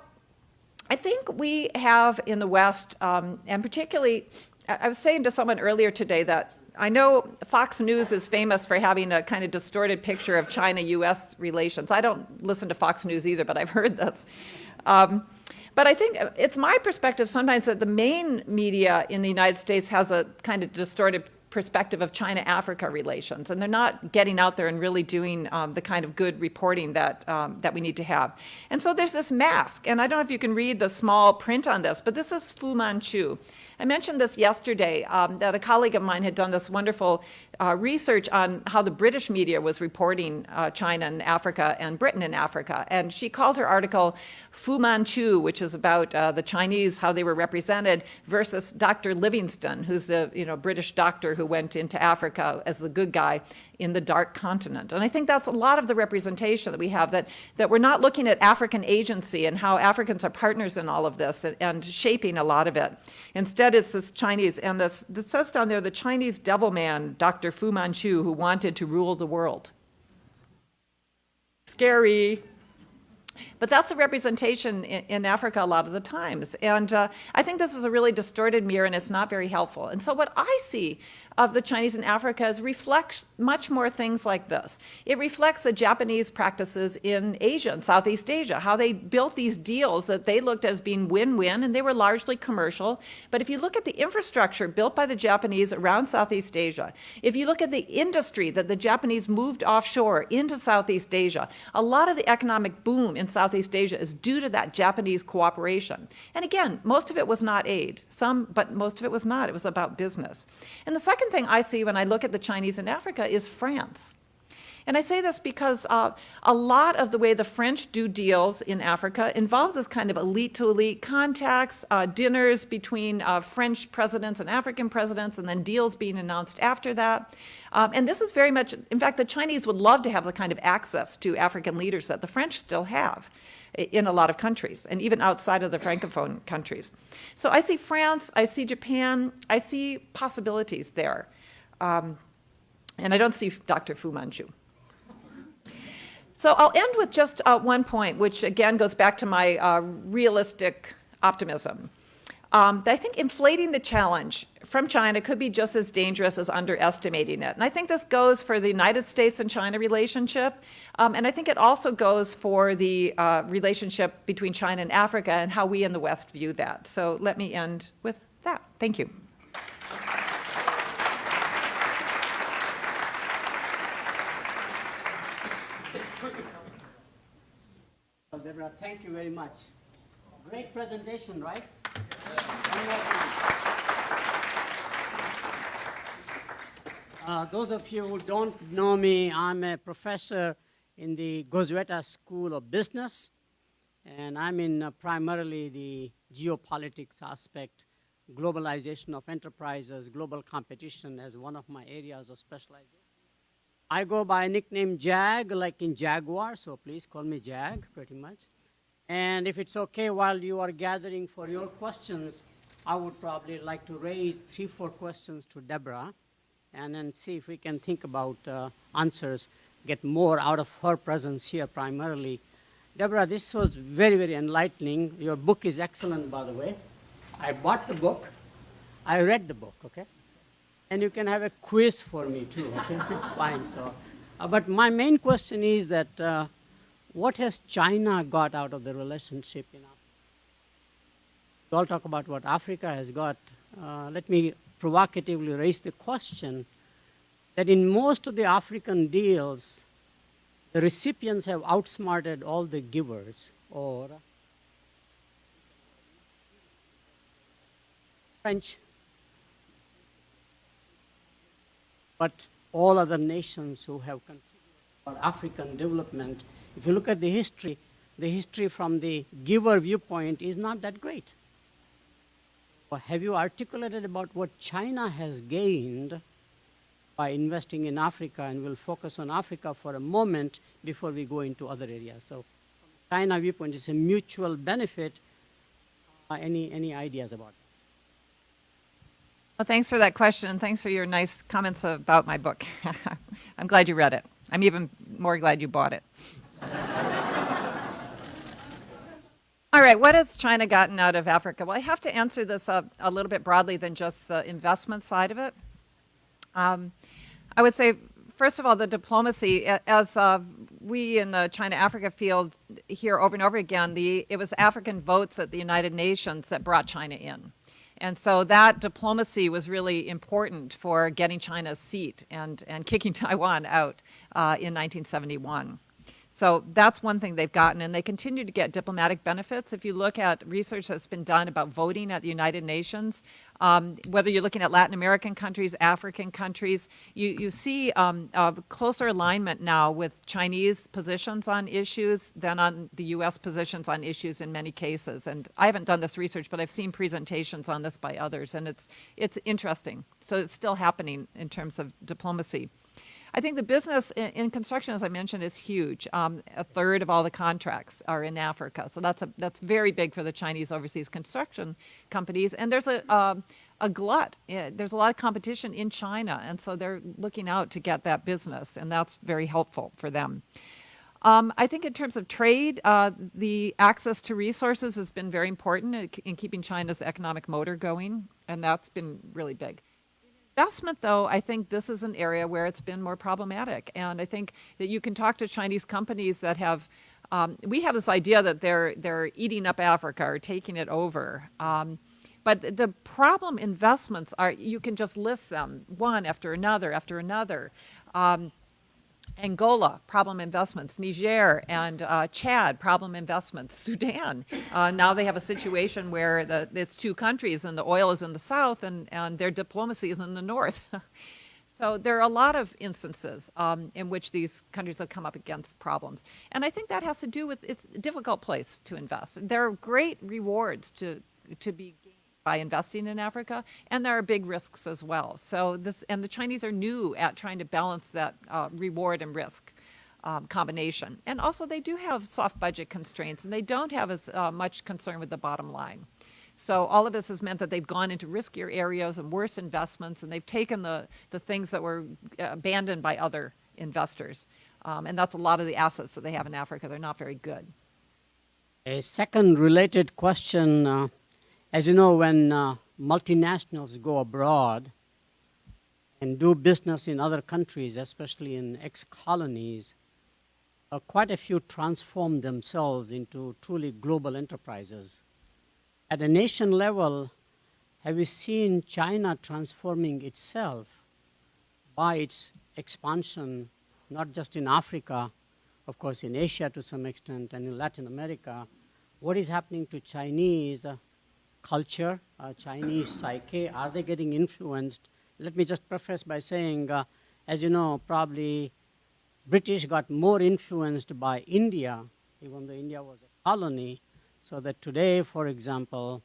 S3: I think we have in the West, and particularly, I was saying to someone earlier today that I know Fox News is famous for having a kind of distorted picture of China-U.S. relations. I don't listen to Fox News either, but I've heard this. But I think it's my perspective sometimes that the main media in the United States has a kind of distorted perspective of China-Africa relations, and they're not getting out there and really doing the kind of good reporting that we need to have. And so there's this mask, and I don't know if you can read the small print on this, but this is Fu Manchu. I mentioned this yesterday, that a colleague of mine had done this wonderful research on how the British media was reporting China and Africa and Britain and Africa. And she called her article Fu Manchu, which is about the Chinese, how they were represented, versus Dr. Livingstone, who's the British doctor who went into Africa as the good guy in the dark continent. And I think that's a lot of the representation that we have, that we're not looking at African agency and how Africans are partners in all of this and shaping a lot of it. Instead, it's this Chinese, and this says down there, the Chinese devil man, Dr. Fu Manchu, who wanted to rule the world. Scary. But that's a representation in Africa a lot of the times. And I think this is a really distorted mirror, and it's not very helpful. And so what I see of the Chinese in Africa reflects much more things like this. It reflects the Japanese practices in Asia and Southeast Asia, how they built these deals that they looked as being win-win, and they were largely commercial. But if you look at the infrastructure built by the Japanese around Southeast Asia, if you look at the industry that the Japanese moved offshore into Southeast Asia, a lot of the economic boom in Southeast Asia is due to that Japanese cooperation. And again, most of it was not aid, but most of it was not. It was about business. And the second thing I see when I look at the Chinese in Africa is France. And I say this because a lot of the way the French do deals in Africa involves this kind of elite-to-elite contacts, dinners between French presidents and African presidents, and then deals being announced after that. And this is very much, in fact, the Chinese would love to have the kind of access to African leaders that the French still have in a lot of countries, and even outside of the Francophone countries. So I see France, I see Japan, I see possibilities there. And I don't see Dr. Fu Manchu. So I'll end with just one point, which again goes back to my realistic optimism. I think inflating the challenge from China could be just as dangerous as underestimating it. And I think this goes for the United States and China relationship. And I think it also goes for the relationship between China and Africa and how we in the West view that. So let me end with that. Thank you.
S4: Well, Deborah, thank you very much. Great presentation, right? Those of you who don't know me, I'm a professor in the Gozueta School of Business, and I'm in primarily the geopolitics aspect, globalization of enterprises, global competition as one of my areas of specialization. I go by nickname Jag, like in Jaguar, so please call me Jag, pretty much. And if it's okay, while you are gathering for your questions, I would probably like to raise 3-4 questions to Deborah, and then see if we can think about answers, get more out of her presence here primarily. Deborah, this was very, very enlightening. Your book is excellent, by the way. I bought the book. I read the book, okay? And you can have a quiz for me, too, okay? It's fine. So, but my main question is that what has China got out of the relationship in Africa? We all talk about what Africa has got. Let me provocatively raise the question that in most of the African deals, the recipients have outsmarted all the givers, or French, but all other nations who have contributed for African development. If you look at the history from the giver viewpoint is not that great. Have you articulated about what China has gained by investing in Africa? And we'll focus on Africa for a moment before we go into other areas. So from China viewpoint, it's a mutual benefit. Any ideas about it?
S3: Well, thanks for that question, and thanks for your nice comments about my book. I'm glad you read it. I'm even more glad you bought it. All right, what has China gotten out of Africa? Well, I have to answer this a little bit broadly than just the investment side of it. I would say, first of all, the diplomacy, as we in the China-Africa field hear over and over again, it was African votes at the United Nations that brought China in. And so that diplomacy was really important for getting China's seat and kicking Taiwan out in 1971. So that's one thing they've gotten, and they continue to get diplomatic benefits. If you look at research that's been done about voting at the United Nations, whether you're looking at Latin American countries, African countries, you see a closer alignment now with Chinese positions on issues than on the U.S. positions on issues in many cases. And I haven't done this research, but I've seen presentations on this by others, and it's interesting. So it's still happening in terms of diplomacy. I think the business in construction, as I mentioned, is huge. A third of all the contracts are in Africa. So that's very big for the Chinese overseas construction companies. And there's a glut. There's a lot of competition in China. And so they're looking out to get that business. And that's very helpful for them. I think in terms of trade, the access to resources has been very important in keeping China's economic motor going. And that's been really big. Investment, though, I think this is an area where it's been more problematic. And I think that you can talk to Chinese companies that have, we have this idea that they're eating up Africa or taking it over. But the problem investments are, you can just list them one after another after another. Angola, problem investments. Niger and Chad, problem investments. Sudan, now they have a situation where it's two countries and the oil is in the south and their diplomacy is in the north. So there are a lot of instances in which these countries have come up against problems. And I think that has to do with it's a difficult place to invest. There are great rewards to be gained by investing in Africa, and there are big risks as well. So the Chinese are new at trying to balance that reward and risk combination. And also they do have soft budget constraints, and they don't have as much concern with the bottom line. So all of this has meant that they've gone into riskier areas and worse investments, and they've taken the things that were abandoned by other investors. And that's a lot of the assets that they have in Africa. They're not very good.
S4: A second related question As you know, when multinationals go abroad and do business in other countries, especially in ex-colonies, quite a few transform themselves into truly global enterprises. At a nation level, have you seen China transforming itself by its expansion, not just in Africa, of course in Asia to some extent, and in Latin America? What is happening to Chinese culture, Chinese psyche? Are they getting influenced? Let me just preface by saying, as you know, probably British got more influenced by India, even though India was a colony, so that today, for example,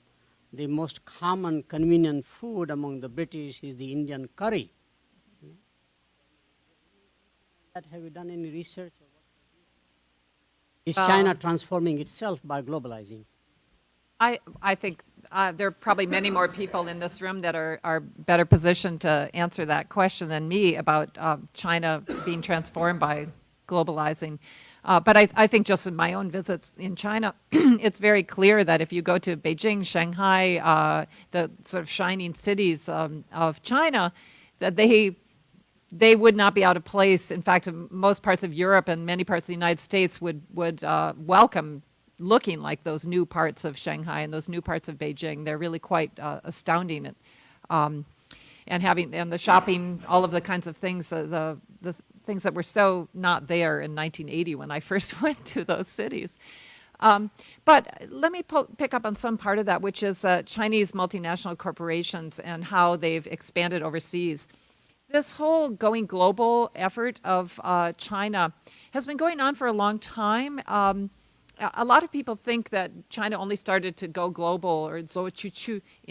S4: the most common convenient food among the British is the Indian curry. Have you done any research? Is China transforming itself by globalizing?
S3: I think there are probably many more people in this room that are better positioned to answer that question than me about China being transformed by globalizing. But I think just in my own visits in China, it's very clear that if you go to Beijing, Shanghai, the sort of shining cities of China, that they would not be out of place. In fact, most parts of Europe and many parts of the United States would welcome looking like those new parts of Shanghai and those new parts of Beijing. They're really quite astounding. And the shopping, all of the kinds of things, the things that were so not there in 1980 when I first went to those cities. But let me pick up on some part of that, which is Chinese multinational corporations and how they've expanded overseas. This whole going global effort of China has been going on for a long time. A lot of people think that China only started to go global or in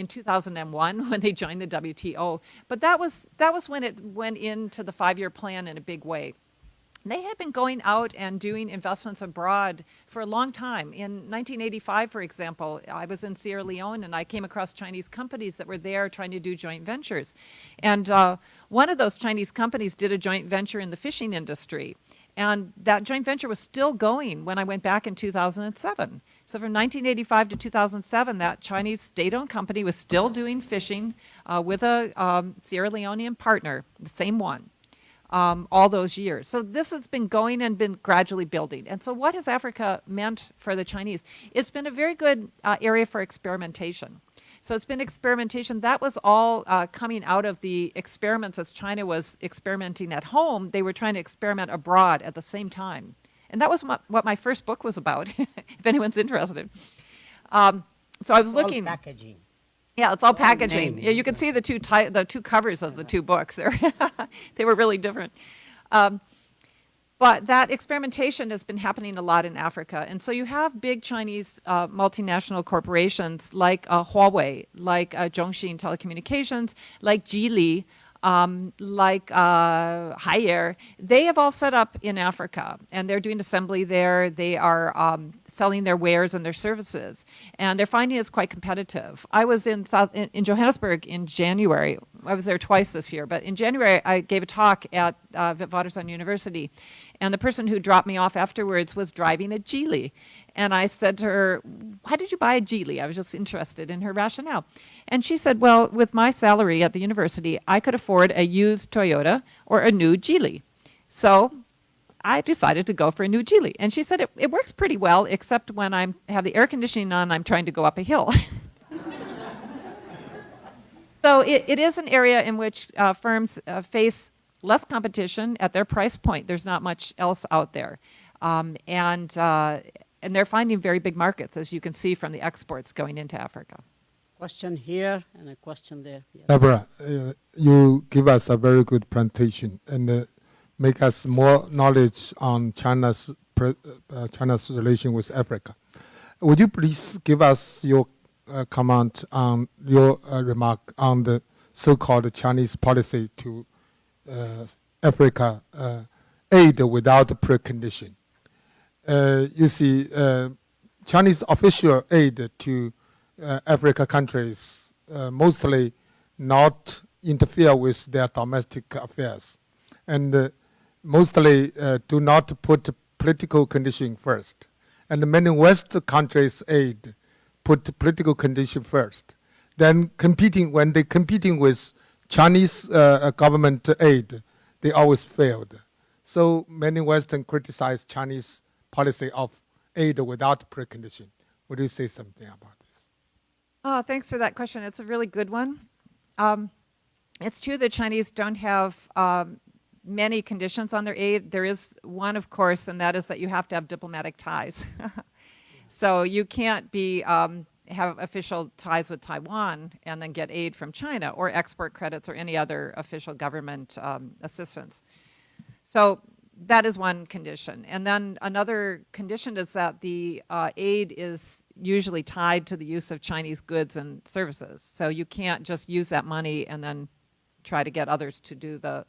S3: 2001 when they joined the WTO. But that was when it went into the 5-year plan in a big way. They had been going out and doing investments abroad for a long time. In 1985, for example, I was in Sierra Leone and I came across Chinese companies that were there trying to do joint ventures. And one of those Chinese companies did a joint venture in the fishing industry. And that joint venture was still going when I went back in 2007. So from 1985 to 2007, that Chinese state-owned company was still doing fishing with a Sierra Leonean partner, the same one. All those years. So this has been going and been gradually building. And so what has Africa meant for the Chinese? It's been a very good area for experimentation. So it's been experimentation. That was all coming out of the experiments as China was experimenting at home. They were trying to experiment abroad at the same time. And that was what my first book was about, if anyone's interested. So I was looking.
S4: All packaging.
S3: Yeah, it's all packaging. Yeah, you can see the two covers of the two books. They were really different. But that experimentation has been happening a lot in Africa. And so you have big Chinese multinational corporations like Huawei, like Zhongxin Telecommunications, like Geely, like Haier. They have all set up in Africa, and they're doing assembly there. They are selling their wares and their services, and they're finding it's quite competitive. I was in Johannesburg in January. I was there twice this year, but in January I gave a talk at Witwatersrand University, and the person who dropped me off afterwards was driving a Geely. And I said to her, why did you buy a Geely? I was just interested in her rationale. And she said, well, with my salary at the university, I could afford a used Toyota or a new Geely. So I decided to go for a new Geely. And she said, it works pretty well, except when I have the air conditioning on, I'm trying to go up a hill. So it is an area in which firms face less competition at their price point. There's not much else out there. And they're finding very big markets, as you can see from the exports going into Africa.
S4: Question here and a question there. Yes.
S5: Deborah, you give us a very good presentation and make us more knowledge on China's relation with Africa. Would you please give us your comment on your remark on the so-called Chinese policy to Africa aid without precondition? You see, Chinese official aid to Africa countries mostly not interfere with their domestic affairs, and mostly do not put political condition first. And many West countries' aid put political condition first. Then when they competing with Chinese government aid, they always failed. So many Western criticize Chinese policy of aid without precondition. Would you say something about this?
S3: Oh, thanks for that question. It's a really good one. It's true that Chinese don't have many conditions on their aid. There is one, of course, and that is that you have to have diplomatic ties. So you can't have official ties with Taiwan and then get aid from China or export credits or any other official government assistance. So that is one condition. And then another condition is that the aid is usually tied to the use of Chinese goods and services. So you can't just use that money and then try to get others to do the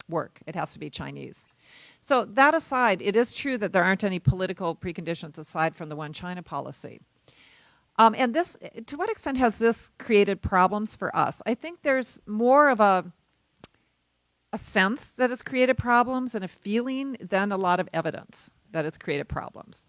S3: work. It has to be Chinese. So that aside, it is true that there aren't any political preconditions aside from the one China policy. And this, to what extent has this created problems for us? I think there's more of a sense that it's created problems and a feeling than a lot of evidence that it's created problems.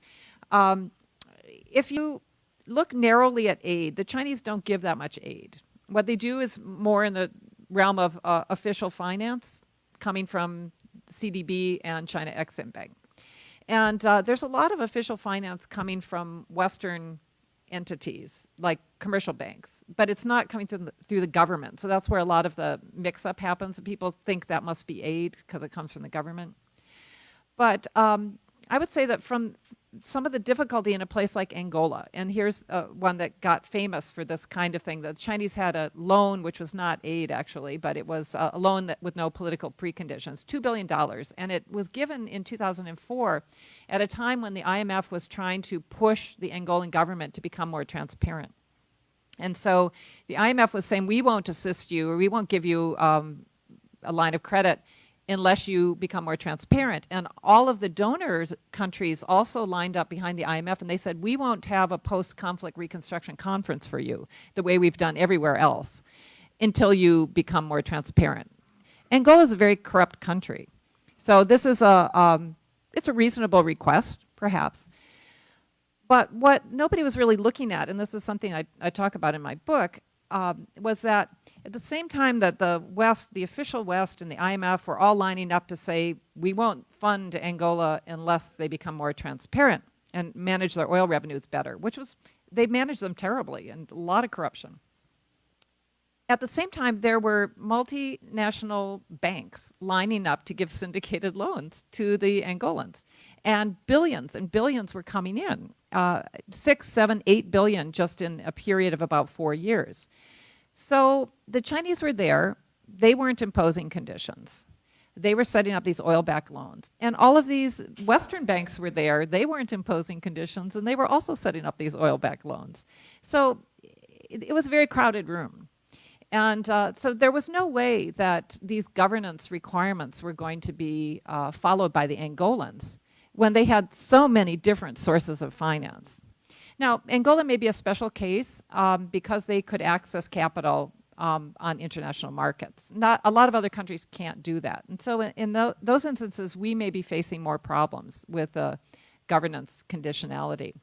S3: If you look narrowly at aid, the Chinese don't give that much aid. What they do is more in the realm of official finance coming from CDB and China Exim Bank. And there's a lot of official finance coming from Western entities like commercial banks, but it's not coming through the government. So that's where a lot of the mix-up happens. People think that must be aid because it comes from the government. But I would say that from some of the difficulty in a place like Angola, and here's one that got famous for this kind of thing. The Chinese had a loan, which was not aid actually, but it was a loan with no political preconditions, $2 billion. And it was given in 2004 at a time when the IMF was trying to push the Angolan government to become more transparent. And so the IMF was saying, we won't assist you, or we won't give you a line of credit unless you become more transparent. And all of the donors countries also lined up behind the IMF, and they said, we won't have a post-conflict reconstruction conference for you the way we've done everywhere else until you become more transparent. Angola is a very corrupt country. So this is it's a reasonable request, perhaps. But what nobody was really looking at, and this is something I talk about in my book, was that at the same time that the West, the official West and the IMF were all lining up to say, we won't fund Angola unless they become more transparent and manage their oil revenues better, which was, they managed them terribly and a lot of corruption. At the same time, there were multinational banks lining up to give syndicated loans to the Angolans. And billions were coming in, 6, 7, 8 billion just in a period of about 4 years. So the Chinese were there. They weren't imposing conditions. They were setting up these oil-backed loans. And all of these Western banks were there. They weren't imposing conditions, and they were also setting up these oil-backed loans. So it was a very crowded room. And so there was no way that these governance requirements were going to be followed by the Angolans when they had so many different sources of finance. Now, Angola may be a special case because they could access capital on international markets. A lot of other countries can't do that. And so in those instances, we may be facing more problems with governance conditionality.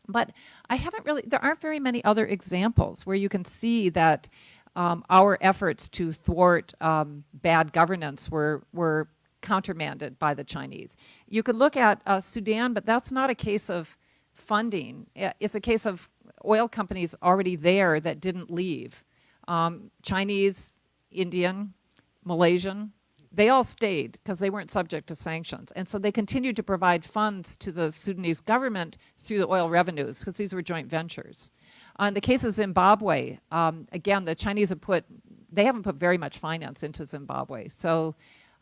S3: But there aren't very many other examples where you can see that our efforts to thwart bad governance were countermanded by the Chinese. You could look at Sudan, but that's not a case of funding. It's a case of oil companies already there that didn't leave. Chinese, Indian, Malaysian, they all stayed because they weren't subject to sanctions. And so they continued to provide funds to the Sudanese government through the oil revenues because these were joint ventures. In the case of Zimbabwe, again, the Chinese they haven't put very much finance into Zimbabwe. So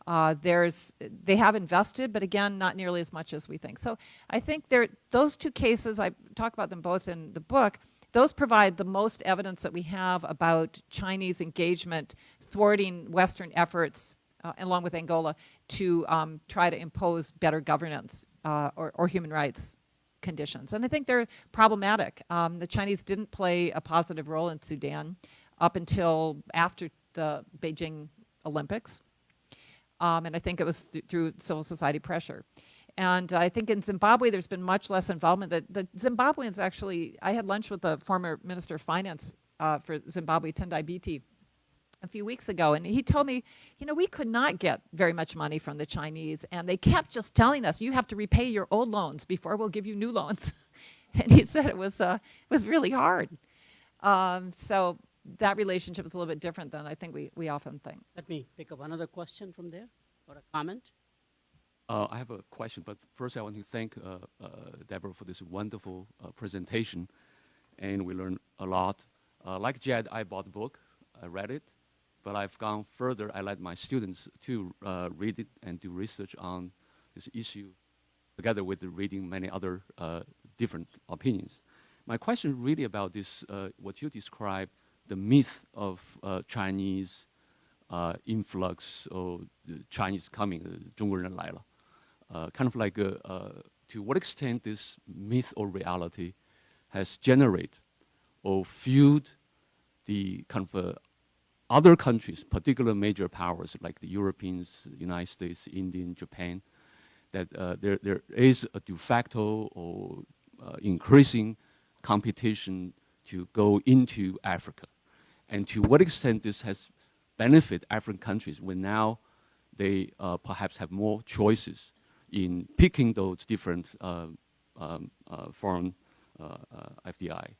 S3: they have invested, but again, not nearly as much as we think. So I think those two cases, I talk about them both in the book, those provide the most evidence that we have about Chinese engagement thwarting Western efforts, along with Angola, to try to impose better governance or human rights conditions. And I think they're problematic. The Chinese didn't play a positive role in Sudan up until after the Beijing Olympics. And I think it was through civil society pressure. And I think in Zimbabwe, there's been much less involvement. The Zimbabweans actually, I had lunch with the former Minister of Finance for Zimbabwe, Tendai Biti, a few weeks ago, and he told me, we could not get very much money from the Chinese, and they kept just telling us, you have to repay your old loans before we'll give you new loans. And he said it was really hard. So that relationship is a little bit different than I think we often think.
S4: Let me pick up another question from there, or a comment.
S6: I have a question, but first I want to thank Deborah for this wonderful presentation, and we learned a lot. Like Jed, I bought the book, I read it, but I've gone further. I let my students to read it and do research on this issue, together with reading many other different opinions. My question is really about this, what you describe, the myth of Chinese influx or the Chinese coming, 中国人来了. Kind of like to what extent this myth or reality has generated or fueled the kind of other countries, particular major powers like the Europeans, United States, India, Japan, that there is a de facto or increasing competition to go into Africa, and to what extent this has benefited African countries when now they perhaps have more choices in picking those different foreign FDI.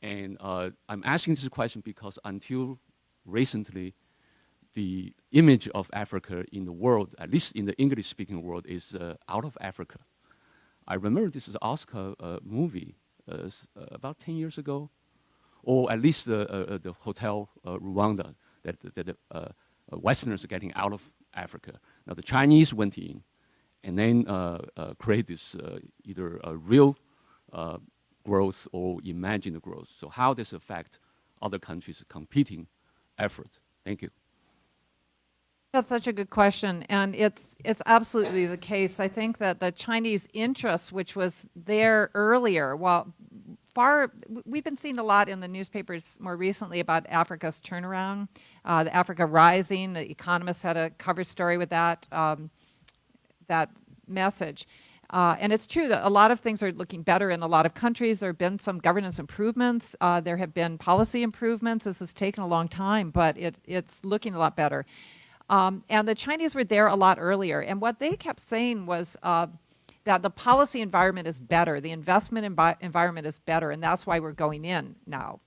S6: And I'm asking this question because until recently, the image of Africa in the world, at least in the English-speaking world, is out of Africa. I remember this is an Oscar movie about 10 years ago, or at least the Hotel Rwanda, that Westerners are getting out of Africa. Now the Chinese went in, and then create this either a real growth or imagined growth. So how does it affect other countries' competing effort? Thank you.
S3: That's such a good question, and it's absolutely the case. I think that the Chinese interest, which was there earlier, we've been seeing a lot in the newspapers more recently about Africa's turnaround, the Africa Rising. The Economist had a cover story with that message. And it's true that a lot of things are looking better in a lot of countries. There have been some governance improvements. There have been policy improvements. This has taken a long time, but it's looking a lot better. And the Chinese were there a lot earlier. And what they kept saying was that the policy environment is better, the investment environment is better, and that's why we're going in now.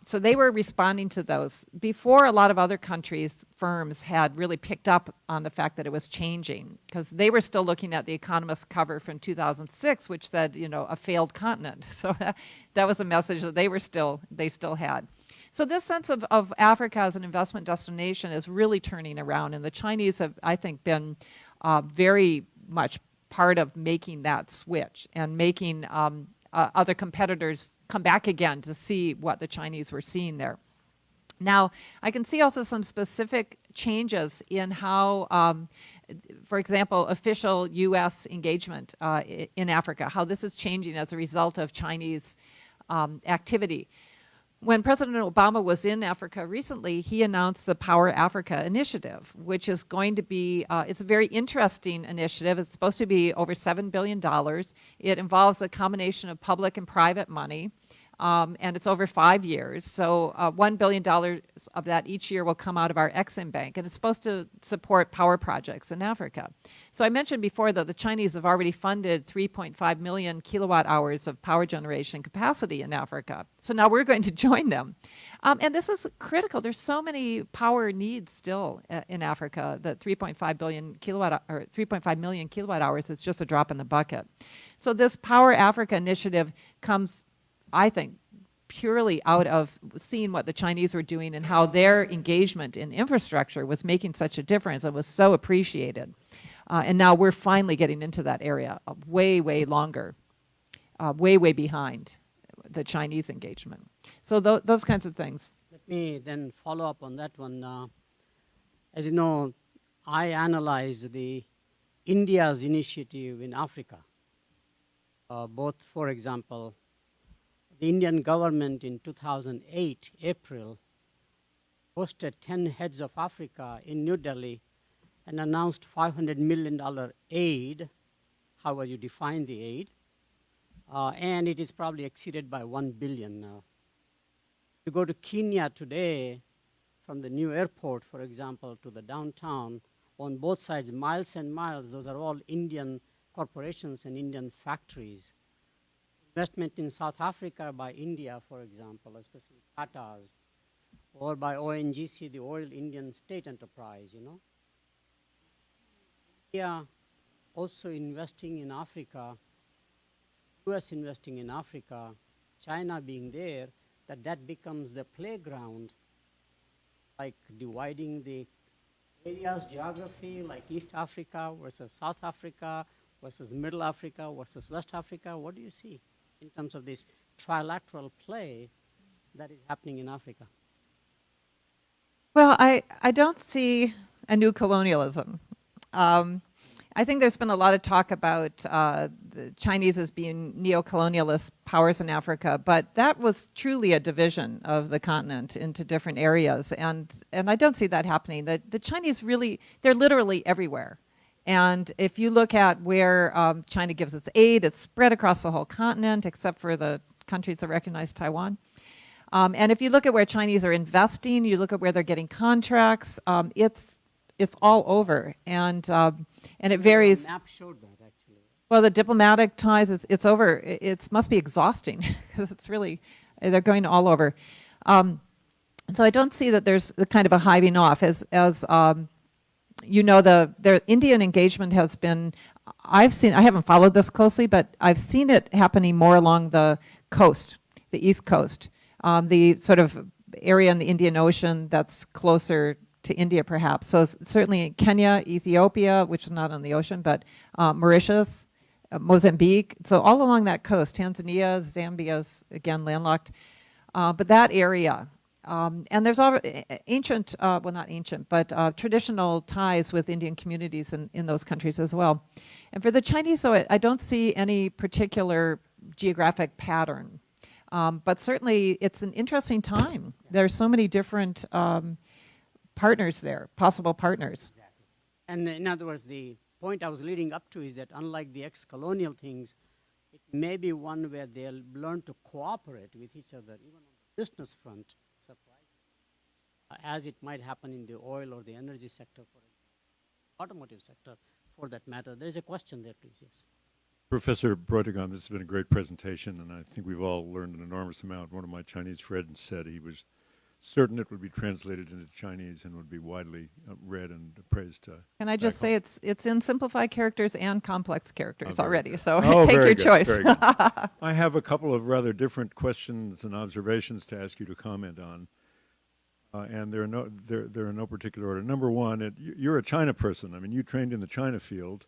S3: So they were responding to those. Before, a lot of other countries, firms had really picked up on the fact that it was changing, because they were still looking at the Economist cover from 2006, which said, a failed continent. So that was a message that they still had. So this sense of Africa as an investment destination is really turning around, and the Chinese have, I think, been very much part of making that switch and making other competitors come back again to see what the Chinese were seeing there. Now, I can see also some specific changes in how, for example, official U.S. engagement in Africa, how this is changing as a result of Chinese activity. When President Obama was in Africa recently, he announced the Power Africa initiative, which is going to be, it's a very interesting initiative. It's supposed to be over $7 billion. It involves a combination of public and private money, and it's over 5 years. So $1 billion of that each year will come out of our Exim Bank, and it's supposed to support power projects in Africa. So I mentioned before that the Chinese have already funded 3.5 million kilowatt hours of power generation capacity in Africa. So now we're going to join them. And this is critical. There's so many power needs still in Africa that 3.5 million kilowatt hours is just a drop in the bucket. So this Power Africa initiative comes, I think, purely out of seeing what the Chinese were doing and how their engagement in infrastructure was making such a difference and was so appreciated. And now we're finally getting into that area, way, way longer, way, way behind the Chinese engagement. So those kinds of things.
S4: Let me then follow up on that one. As you know, I analyze the India's initiative in Africa. Both, for example, the Indian government in 2008, April, hosted 10 heads of Africa in New Delhi and announced $500 million aid however you define the aid. And it is probably exceeded by 1 billion now. You go to Kenya today, from the new airport, for example, to the downtown, on both sides, miles and miles, those are all Indian corporations and Indian factories. Investment in South Africa by India, for example, especially Tata's, or by ONGC, the Oil Indian State Enterprise, you know. India also investing in Africa, US investing in Africa, China being there, that becomes the playground, like dividing the areas, geography, like East Africa versus South Africa versus Middle Africa versus West Africa. What do you see in terms of this trilateral play that is happening in Africa?
S3: Well, I don't see a new colonialism. I think there's been a lot of talk about the Chinese as being neo-colonialist powers in Africa, but that was truly a division of the continent into different areas, and I don't see that happening. The Chinese really, they're literally everywhere. And if you look at where China gives its aid, it's spread across the whole continent, except for the countries that recognize Taiwan. And if you look at where Chinese are investing, you look at where they're getting contracts, it's all over, and it varies.
S4: The map showed that, actually.
S3: Well, the diplomatic ties, it's over. It must be exhausting because it's really, they're going all over. So I don't see that there's the kind of a hiving off. As you know, the Indian engagement has been, I haven't followed this closely, but I've seen it happening more along the coast, the East Coast, the sort of area in the Indian Ocean that's closer to India, perhaps. So certainly Kenya, Ethiopia, which is not on the ocean, but Mauritius, Mozambique. So all along that coast, Tanzania, Zambia's, again, landlocked. But that area, and there's ancient, well, not ancient, but traditional ties with Indian communities in those countries as well. And for the Chinese, though, I don't see any particular geographic pattern. But certainly it's an interesting time. There are so many different partners there, possible partners.
S4: Exactly. And in other words, the point I was leading up to is that unlike the ex-colonial things, it may be one where they'll learn to cooperate with each other, even on the business front, as it might happen in the oil or the energy sector, for example, automotive sector, for that matter. There's a question there, please, yes.
S1: Professor Brautigam, this has been a great presentation, and I think we've all learned an enormous amount. One of my Chinese friends said he was certain it would be translated into Chinese and would be widely read and praised.
S3: Can I just say it's in simplified characters and complex characters already,
S1: good.
S3: so
S1: Oh,
S3: take
S1: very
S3: your
S1: good,
S3: choice.
S1: very good. I have a couple of rather different questions and observations to ask you to comment on, and they're in no particular order. Number one, you're a China person. I mean, you trained in the China field.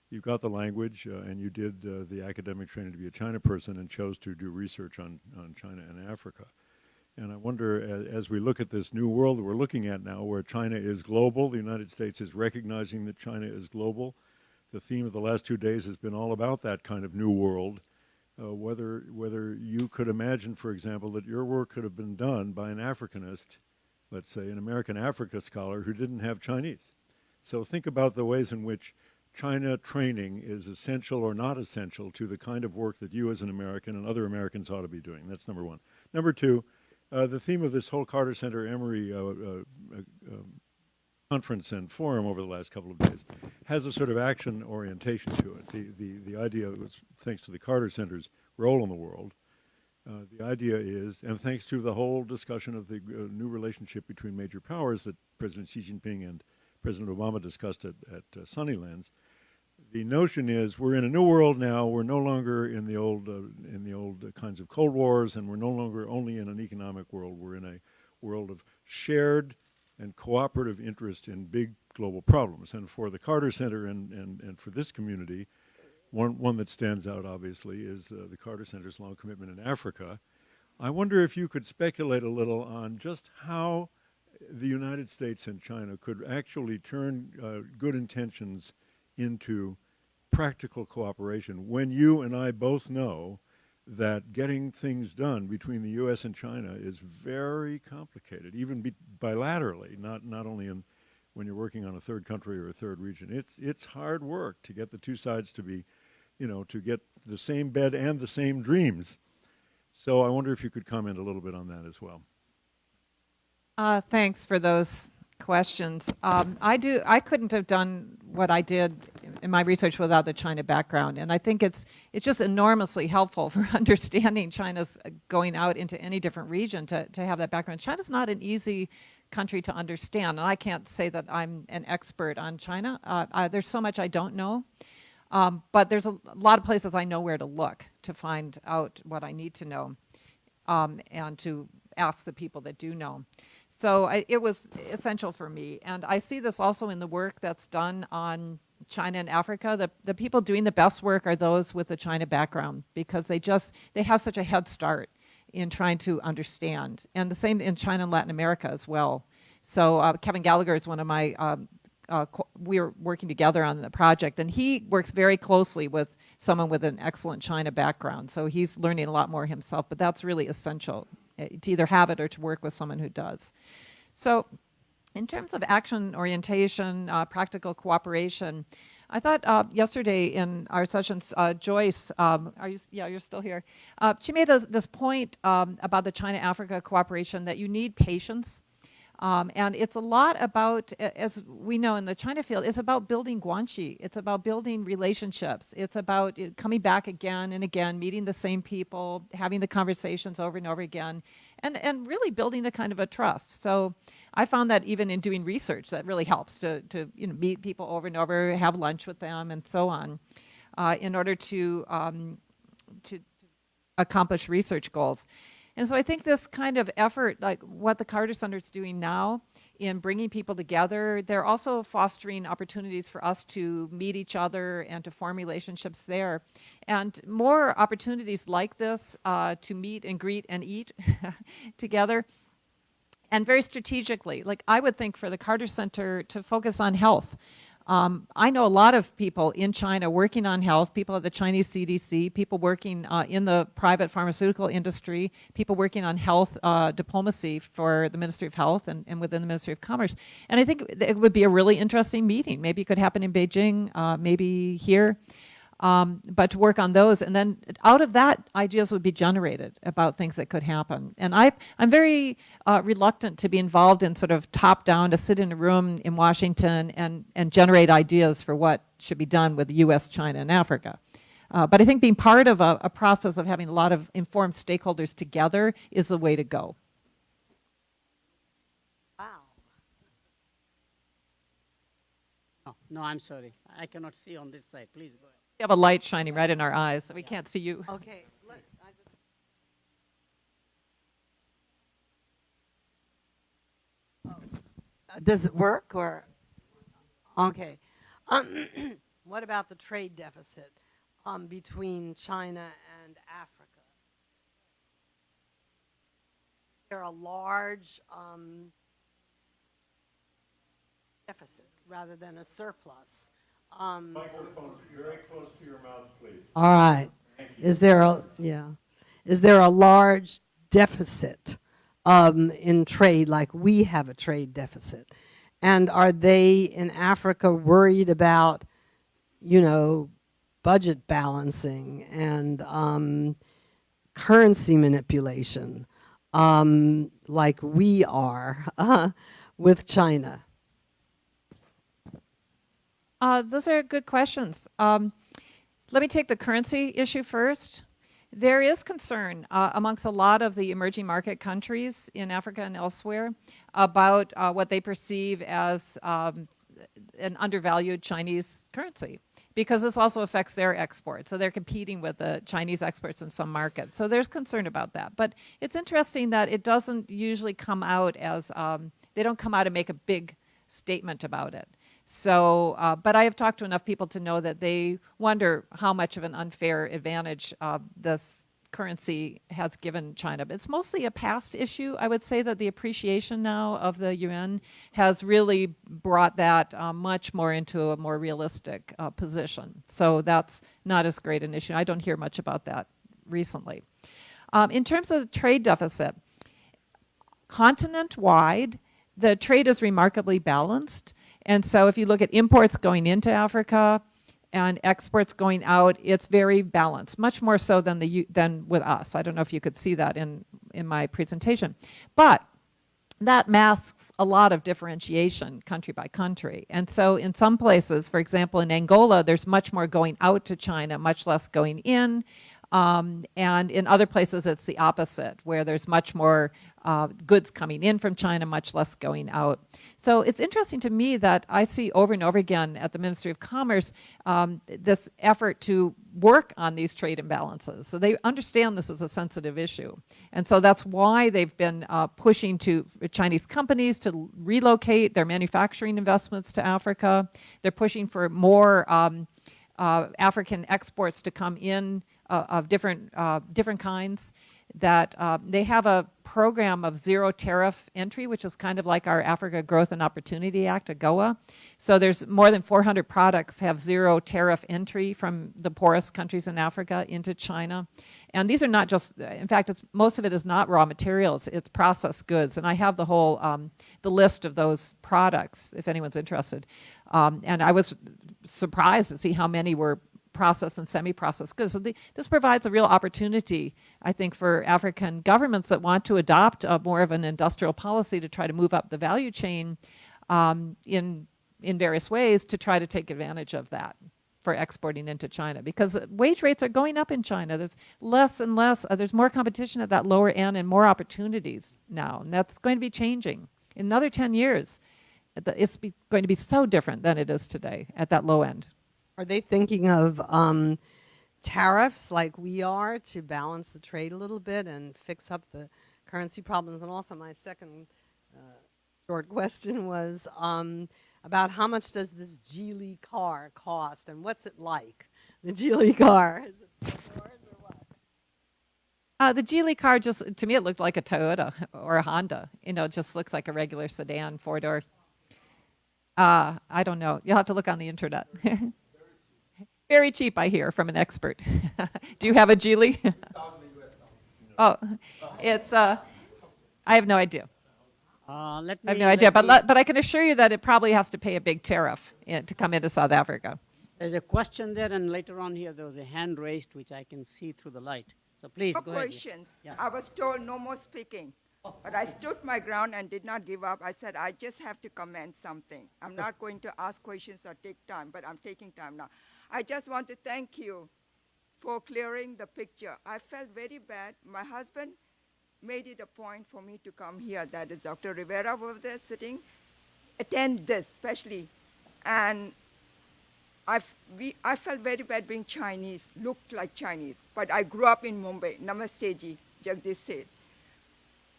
S1: You got the language, and you did the academic training to be a China person and chose to do research on China and Africa. And I wonder, as we look at this new world that we're looking at now, where China is global, the United States is recognizing that China is global. The theme of the last 2 days has been all about that kind of new world. Whether you could imagine, for example, that your work could have been done by an Africanist, let's say an American Africa scholar who didn't have Chinese. So think about the ways in which China training is essential or not essential to the kind of work that you as an American and other Americans ought to be doing. That's number one. Number two, the theme of this whole Carter Center Emory conference and forum over the last couple of days has a sort of action orientation to it. The idea was, thanks to the Carter Center's role in the world, the idea is, and thanks to the whole discussion of the new relationship between major powers that President Xi Jinping and President Obama discussed at Sunnylands, the notion is we're in a new world now. We're no longer in the old kinds of Cold Wars, and we're no longer only in an economic world. We're in a world of shared and cooperative interest in big global problems. And for the Carter Center and for this community, one that stands out obviously is the Carter Center's long commitment in Africa. I wonder if you could speculate a little on just how the United States and China could actually turn good intentions into practical cooperation when you and I both know that getting things done between the U.S. and China is very complicated, even bilaterally, not only when you're working on a third country or a third region. It's hard work to get the two sides to be to get the same bed and the same dreams. So I wonder if you could comment a little bit on that as well.
S3: Thanks for those questions. I couldn't have done what I did in my research without the China background, and I think it's just enormously helpful for understanding China's going out into any different region to have that background. China's not an easy country to understand, and I can't say that I'm an expert on China. There's so much I don't know, but there's a lot of places I know where to look to find out what I need to know, and to ask the people that do know. So it was essential for me. And I see this also in the work that's done on China and Africa. The people doing the best work are those with the China background, because they have such a head start in trying to understand. And the same in China and Latin America as well. So Kevin Gallagher is one of my, we were working together on the project, and he works very closely with someone with an excellent China background. So he's learning a lot more himself, but that's really essential, to either have it or to work with someone who does. So in terms of action orientation, practical cooperation, I thought yesterday in our sessions, Joyce, you're still here. She made this point about the China-Africa cooperation, that you need patience. And it's a lot about, as we know in the China field, it's about building guanxi. It's about building relationships. It's about coming back again and again, meeting the same people, having the conversations over and over again, and really building a kind of a trust. So I found that even in doing research, that really helps to meet people over and over, have lunch with them, and so on, in order to accomplish research goals. And so I think this kind of effort, like what the Carter Center is doing now in bringing people together, they're also fostering opportunities for us to meet each other and to form relationships there. And more opportunities like this to meet and greet and eat together. And very strategically, like I would think for the Carter Center to focus on health. I know a lot of people in China working on health, people at the Chinese CDC, people working in the private pharmaceutical industry, people working on health diplomacy for the Ministry of Health and within the Ministry of Commerce. And I think it would be a really interesting meeting. Maybe it could happen in Beijing, maybe here. But to work on those, and then out of that, ideas would be generated about things that could happen. And I'm very reluctant to be involved in sort of top-down, to sit in a room in Washington and generate ideas for what should be done with the U.S., China, and Africa. But I think being part of a process of having a lot of informed stakeholders together is the way to go.
S4: Wow. Oh, no, I'm sorry. I cannot see on this side. Please go ahead.
S3: We have a light shining right in our eyes, so we can't see you.
S7: Okay. Does it work or? Okay. What about the trade deficit between China and Africa? Is there a large deficit rather than a surplus?
S1: Microphones very close to your mouth, please.
S7: All right. Is there a large deficit in trade, like we have a trade deficit? And are they in Africa worried about, budget balancing and currency manipulation, like we are with China?
S3: Those are good questions. Let me take the currency issue first. There is concern amongst a lot of the emerging market countries in Africa and elsewhere about what they perceive as an undervalued Chinese currency, because this also affects their exports. So they're competing with the Chinese exports in some markets. So there's concern about that. But it's interesting that it doesn't usually come out as, they don't come out and make a big statement about it. So, but I have talked to enough people to know that they wonder how much of an unfair advantage this currency has given China. But it's mostly a past issue. I would say that the appreciation now of the yuan has really brought that much more into a more realistic position. So that's not as great an issue. I don't hear much about that recently. In terms of the trade deficit, continent-wide, the trade is remarkably balanced. And so if you look at imports going into Africa, and exports going out, it's very balanced, much more so than than with us. I don't know if you could see that in my presentation, but that masks a lot of differentiation country by country. And so in some places, for example, in Angola, there's much more going out to China, much less going in. And in other places, it's the opposite, where there's much more goods coming in from China, much less going out. So it's interesting to me that I see over and over again at the Ministry of Commerce this effort to work on these trade imbalances. So they understand this is a sensitive issue. And so that's why they've been pushing to Chinese companies to relocate their manufacturing investments to Africa. They're pushing for more African exports to come in of different kinds. That they have a program of zero tariff entry, which is kind of like our Africa Growth and Opportunity Act, AGOA. So there's more than 400 products have zero tariff entry from the poorest countries in Africa into China. And these are not just, in fact, most of it is not raw materials, it's processed goods. And I have the whole, the list of those products, if anyone's interested. And I was surprised to see how many were processed and semi-processed goods. So this provides a real opportunity, I think, for African governments that want to adopt more of an industrial policy to try to move up the value chain in various ways to try to take advantage of that for exporting into China. Because wage rates are going up in China. There's less and less, there's more competition at that lower end and more opportunities now. And that's going to be changing. In another 10 years, it's going to be so different than it is today at that low end.
S7: Are they thinking of tariffs like we are to balance the trade a little bit and fix up the currency problems? And also my second short question was about how much does this Geely car cost and what's it like, the Geely car? Is it yours or what?
S3: The Geely car just, to me, it looked like a Toyota or a Honda. You know, it just looks like a regular sedan, four-door. I don't know. You'll have to look on the internet. Very cheap, I hear, from an expert. Do you have a Geely? Oh, it's, I have no idea. I have no idea, but I can assure you that it probably has to pay a big tariff to come into South Africa.
S4: There's a question there, and later on here there was a hand raised, which I can see through the light. So please go ahead.
S8: Questions.
S4: Yeah.
S8: I was told no more speaking. But I stood my ground and did not give up. I said, I just have to comment something. I'm not going to ask questions or take time, but I'm taking time now. I just want to thank you for clearing the picture. I felt very bad. My husband made it a point for me to come here. That is Dr. Rivera over there sitting. Attend this, especially. And I felt very bad being Chinese, looked like Chinese. But I grew up in Mumbai. Namaste ji, Jagdish said.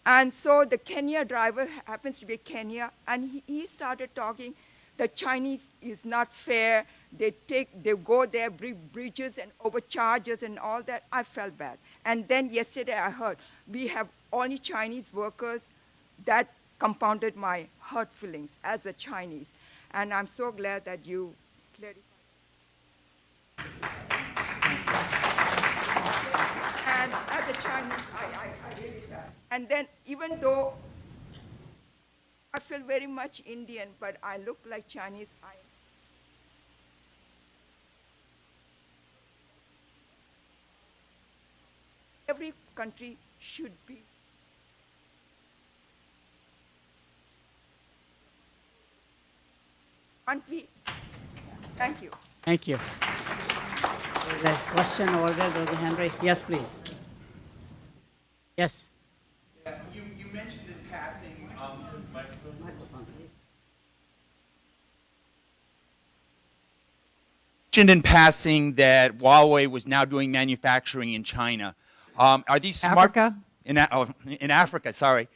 S8: And so the Kenya driver happens to be Kenya, and he started talking. The Chinese is not fair. They go there, bridges and overcharges and all that. I felt bad. And then yesterday I heard we have only Chinese workers. That compounded my hurt feelings as a Chinese. And I'm so glad that you clarified. And as a Chinese, I really felt. And then even though I feel very much Indian, but I look like Chinese, every country should be. Aren't we? Thank you.
S4: Thank you. There's a question over there. There's a hand raised. Yes, please. Yes.
S9: Yeah, you mentioned in passing. Mentioned in passing that Huawei was now doing manufacturing in China. Are these smart?
S3: Africa?
S9: In Africa, sorry.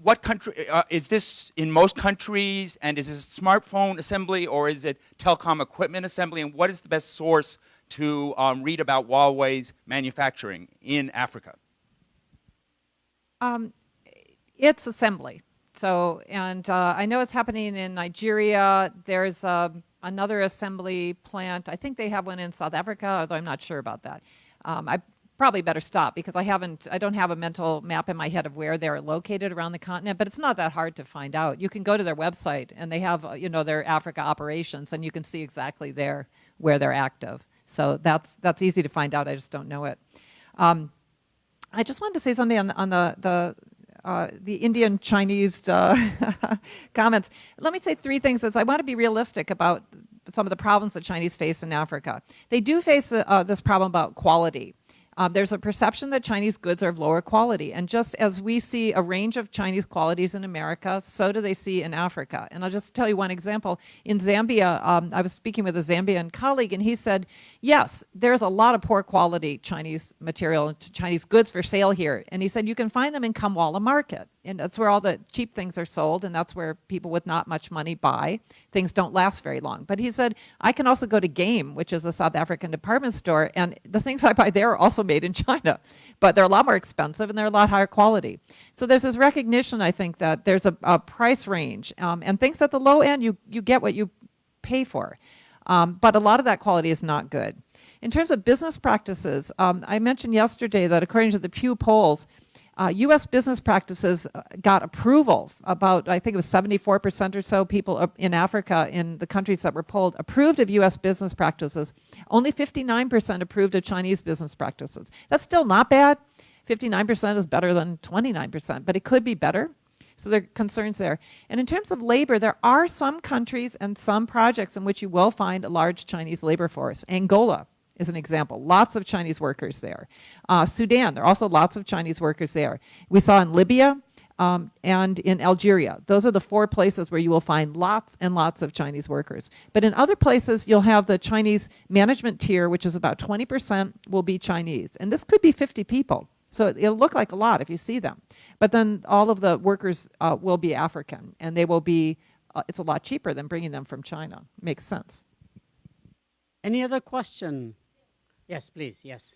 S9: What country is this in most countries? And is this smartphone assembly or is it telecom equipment assembly? And what is the best source to read about Huawei's manufacturing in Africa?
S3: It's assembly. So, and I know it's happening in Nigeria. There's another assembly plant. I think they have one in South Africa, although I'm not sure about that. probably better stop because I don't have a mental map in my head of where they're located around the continent, but it's not that hard to find out. You can go to their website and they have, their Africa operations, and you can see exactly there where they're active. So that's easy to find out. I just don't know it. I just wanted to say something on the Indian Chinese comments. Let me say three things. I want to be realistic about some of the problems that Chinese face in Africa. They do face this problem about quality. There's a perception that Chinese goods are of lower quality. And just as we see a range of Chinese qualities in America, so do they see in Africa. And I'll just tell you one example. In Zambia, I was speaking with a Zambian colleague, and he said, yes, there's a lot of poor quality Chinese material, Chinese goods for sale here. And he said, you can find them in Kamwala Market. And that's where all the cheap things are sold, and that's where people with not much money buy. Things don't last very long. But he said, I can also go to Game, which is a South African department store, and the things I buy there are also made in China. But they're a lot more expensive, and they're a lot higher quality. So there's this recognition, I think, that there's a price range. And things at the low end, you get what you pay for. But a lot of that quality is not good. In terms of business practices, I mentioned yesterday that according to the Pew polls, U.S. business practices got approval. About, I think it was 74% or so people in Africa, in the countries that were polled, approved of U.S. business practices. Only 59% approved of Chinese business practices. That's still not bad. 59% is better than 29%, but it could be better. So there are concerns there. And in terms of labor, there are some countries and some projects in which you will find a large Chinese labor force. Angola is an example. Lots of Chinese workers there. Sudan, there are also lots of Chinese workers there. We saw in Libya and in Algeria. Those are the 4 places where you will find lots and lots of Chinese workers. But in other places, you'll have the Chinese management tier, which is about 20% will be Chinese. And this could be 50 people. So it'll look like a lot if you see them. But then all of the workers will be African, and they will be, it's a lot cheaper than bringing them from China. Makes sense.
S4: Any other question? Yes, please, yes.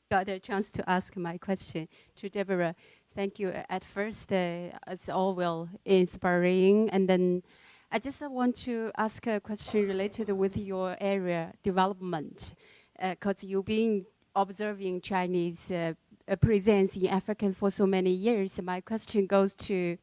S10: Got a chance to ask my question to Deborah. Thank you. At first, it's all well inspiring, and then I just want to ask a question related with your area development, because you've been observing Chinese presence in Africa for so many years. My question goes to,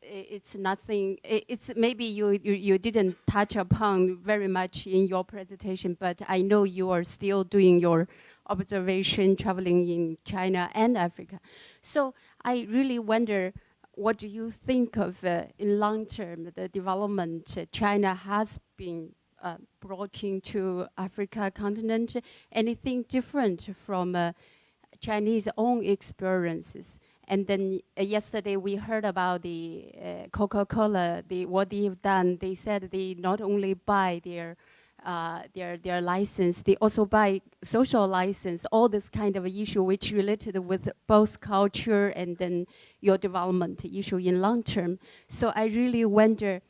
S10: it's nothing, it's maybe you didn't touch upon very much in your presentation, but I know you are still doing your observation traveling in China and Africa. So I really wonder, what do you think of in long term, the development China has been brought into Africa continent? Anything different from Chinese own experiences? And then yesterday we heard about the Coca-Cola, what they've done. They said they not only buy their license, they also buy social license, all this kind of issue which related with both culture and then your development issue in long term. So I really wonder,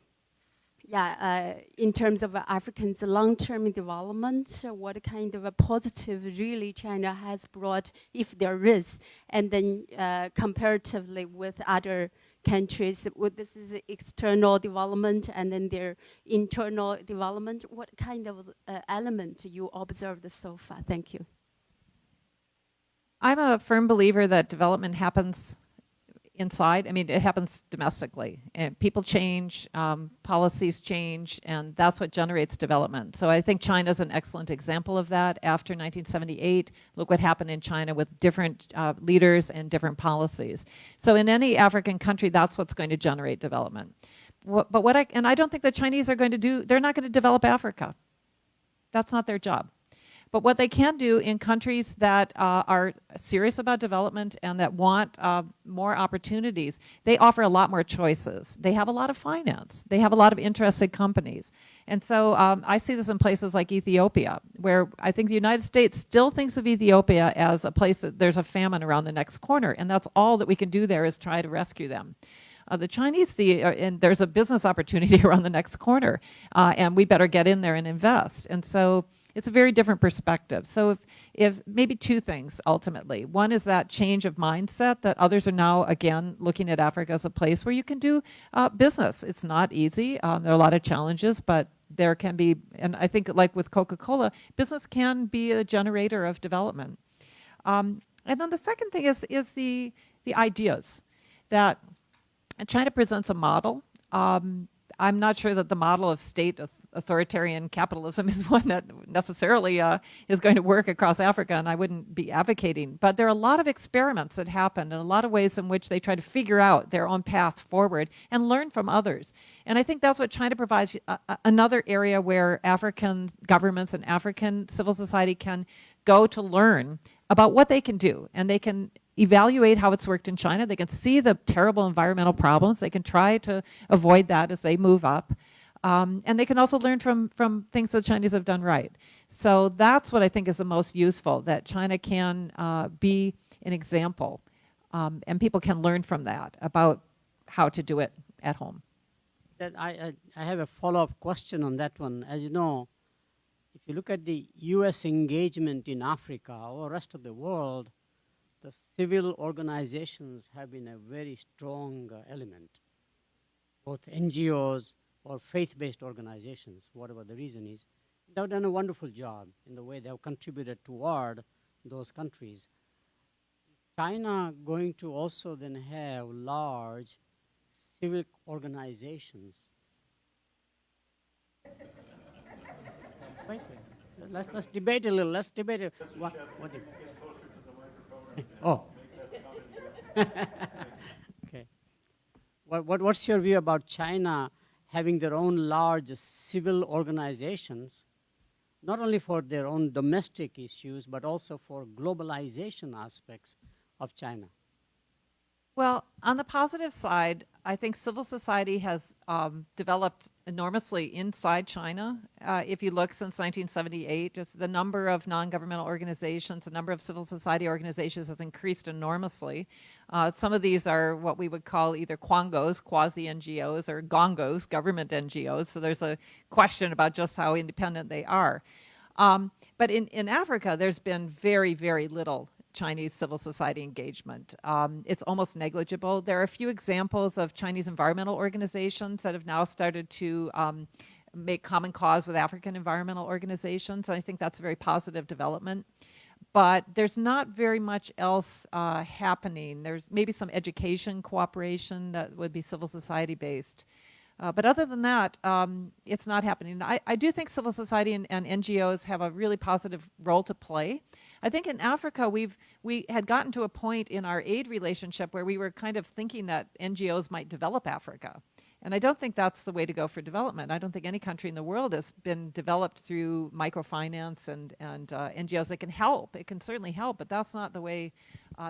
S10: in terms of Africans' long-term development, what kind of a positive really China has brought, if there is, and then comparatively with other countries, this is external development and then their internal development, what kind of element you observed so far? Thank you.
S3: I'm a firm believer that development happens inside. I mean, it happens domestically. And people change, policies change, and that's what generates development. So I think China's an excellent example of that. After 1978, look what happened in China with different leaders and different policies. So in any African country, that's what's going to generate development. And I don't think the Chinese are going to do, they're not going to develop Africa. That's not their job. But what they can do in countries that are serious about development and that want more opportunities, they offer a lot more choices. They have a lot of finance. They have a lot of interested companies. And so I see this in places like Ethiopia, where I think the United States still thinks of Ethiopia as a place that there's a famine around the next corner, and that's all that we can do there is try to rescue them. The Chinese see, and there's a business opportunity around the next corner, and we better get in there and invest. And so it's a very different perspective. So if maybe 2 things ultimately. One is that change of mindset that others are now, again, looking at Africa as a place where you can do business. It's not easy. There are a lot of challenges, but there can be, and I think like with Coca-Cola, business can be a generator of development. And then the second thing is the ideas that China presents a model. I'm not sure that the model of state authoritarian capitalism is one that necessarily is going to work across Africa, and I wouldn't be advocating. But there are a lot of experiments that happen and a lot of ways in which they try to figure out their own path forward and learn from others. And I think that's what China provides, another area where African governments and African civil society can go to learn about what they can do. And they can evaluate how it's worked in China. They can see the terrible environmental problems. They can try to avoid that as they move up. And they can also learn from things the Chinese have done right. So that's what I think is the most useful, that China can be an example. And people can learn from that about how to do it at home.
S4: That I have a follow-up question on that one. As you know, if you look at the US engagement in Africa or rest of the world, the civil organizations have been a very strong element, both NGOs or faith-based organizations, whatever the reason is. They've done a wonderful job in the way they have contributed toward those countries. China going to also then have large civic organizations. Wait. Let's debate a little. Let's debate it. What oh. Okay. What's your view about China having their own large civil organizations, not only for their own domestic issues, but also for globalization aspects of China?
S3: Well, on the positive side, I think civil society has developed enormously inside China. If you look since 1978, just the number of non-governmental organizations, the number of civil society organizations has increased enormously. Some of these are what we would call either quangos, quasi-NGOs, or gongos, government NGOs. So there's a question about just how independent they are. But in Africa, there's been very, very little Chinese civil society engagement. It's almost negligible. There are a few examples of Chinese environmental organizations that have now started to make common cause with African environmental organizations, and I think that's a very positive development. But there's not very much else happening. There's maybe some education cooperation that would be civil society based. But other than that, it's not happening. I do think civil society and NGOs have a really positive role to play. I think in Africa, we had gotten to a point in our aid relationship where we were kind of thinking that NGOs might develop Africa. And I don't think that's the way to go for development. I don't think any country in the world has been developed through microfinance and NGOs. It can help. It can certainly help, but that's not the way.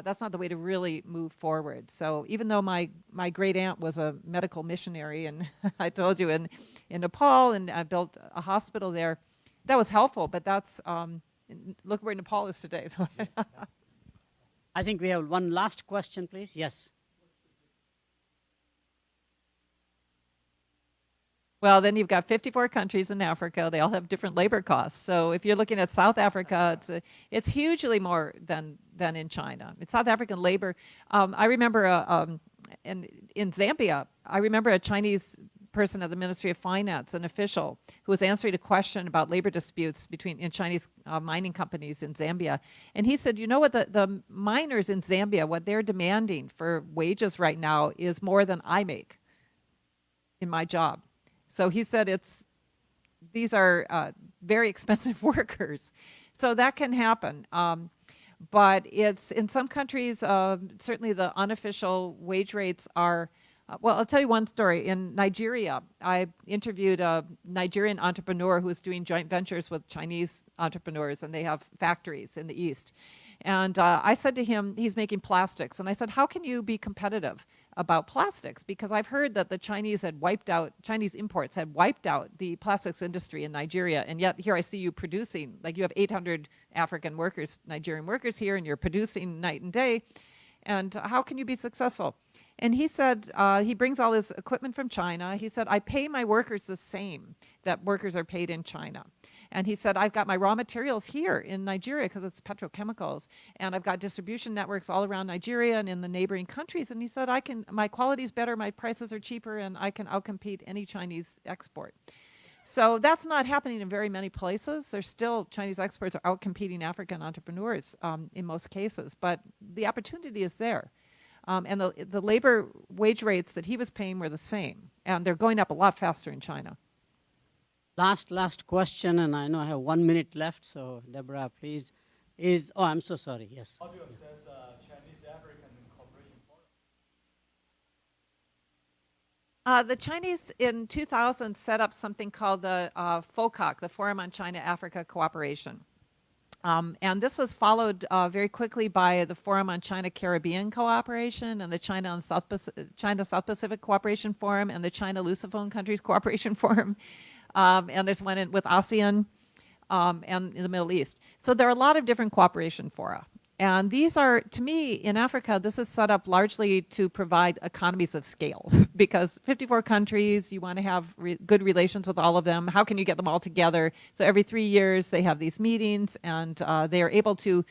S3: That's not the way to really move forward. So even though my great aunt was a medical missionary, and I told you in Nepal, and I built a hospital there, that was helpful. But that's look where Nepal is today. So
S4: I think we have one last question, please. Yes.
S3: Well, then you've got 54 countries in Africa. They all have different labor costs. So if you're looking at South Africa, it's hugely more than in China. It's South African labor. I remember in Zambia, I remember a Chinese person at the Ministry of Finance, an official, who was answering a question about labor disputes in Chinese mining companies in Zambia. And he said, you know what, the miners in Zambia, what they're demanding for wages right now is more than I make in my job. So he said these are very expensive workers. So that can happen. But it's in some countries, certainly the unofficial wage rates are, well, I'll tell you one story. In Nigeria, I interviewed a Nigerian entrepreneur who was doing joint ventures with Chinese entrepreneurs, and they have factories in the East. And I said to him, he's making plastics. And I said, how can you be competitive about plastics? Because I've heard that the Chinese imports had wiped out the plastics industry in Nigeria. And yet here I see you producing, like you have 800 African workers, Nigerian workers here, and you're producing night and day. And how can you be successful? And he said, he brings all his equipment from China. He said, I pay my workers the same that workers are paid in China. And he said, I've got my raw materials here in Nigeria because it's petrochemicals. And I've got distribution networks all around Nigeria and in the neighboring countries. And he said, my quality's better, my prices are cheaper, and I can outcompete any Chinese export. So that's not happening in very many places. There's still, Chinese experts are outcompeting African entrepreneurs in most cases, but the opportunity is there. And the labor wage rates that he was paying were the same, and they're going up a lot faster in China.
S4: Last question, and I know I have 1 minute left, so Deborah, please. Oh, I'm so sorry, yes.
S11: How do you assess Chinese-African Cooperation Forum?
S3: The Chinese in 2000 set up something called the FOCAC, the Forum on China-Africa Cooperation. And this was followed very quickly by the Forum on China-Caribbean Cooperation and the China-South Pacific Cooperation Forum and the China-Lusophone Countries Cooperation Forum. And there's one with ASEAN and in the Middle East. So there are a lot of different cooperation fora. And these are, to me, in Africa, this is set up largely to provide economies of scale because 54 countries, you want to have good relations with all of them. How can you get them all together? So every 3 years, they have these meetings, and they are able to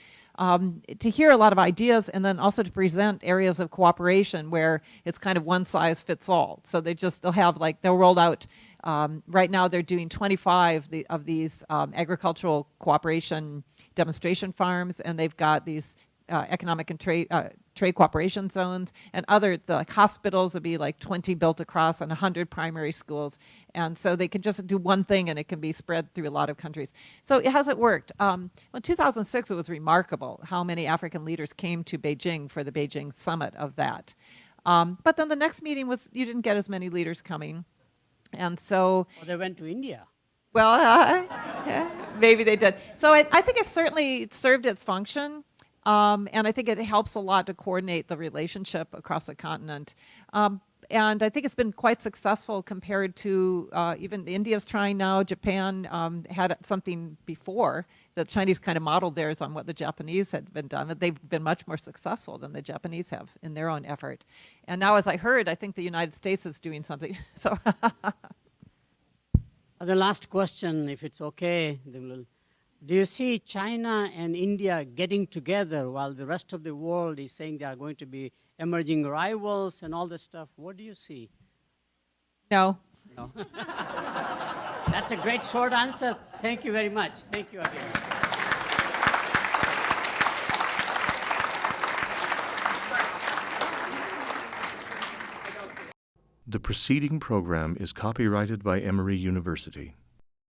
S3: hear a lot of ideas and then also to present areas of cooperation where it's kind of one size fits all. So they'll roll out, right now they're doing 25 of these agricultural cooperation demonstration farms, and they've got these economic and trade cooperation zones, and like hospitals would be like 20 built across and 100 primary schools. And so they can just do one thing and it can be spread through a lot of countries. So it hasn't worked. In 2006, it was remarkable how many African leaders came to Beijing for the Beijing summit of that. But then the next meeting you didn't get as many leaders coming. And so...
S4: Well, they went to India.
S3: Well, yeah, maybe they did. So I think it certainly served its function, and I think it helps a lot to coordinate the relationship across the continent. And I think it's been quite successful compared to even India's trying now. Japan had something before. The Chinese kind of modeled theirs on what the Japanese had been done. But they've been much more successful than the Japanese have in their own effort. And now, as I heard, I think the United States is doing something. So.
S4: The last question, if it's okay, do you see China and India getting together while the rest of the world is saying they are going to be emerging rivals and all this stuff? What do you see?
S3: No.
S4: No. That's a great short answer. Thank you very much. Thank you again.
S12: The preceding program is copyrighted by Emory University.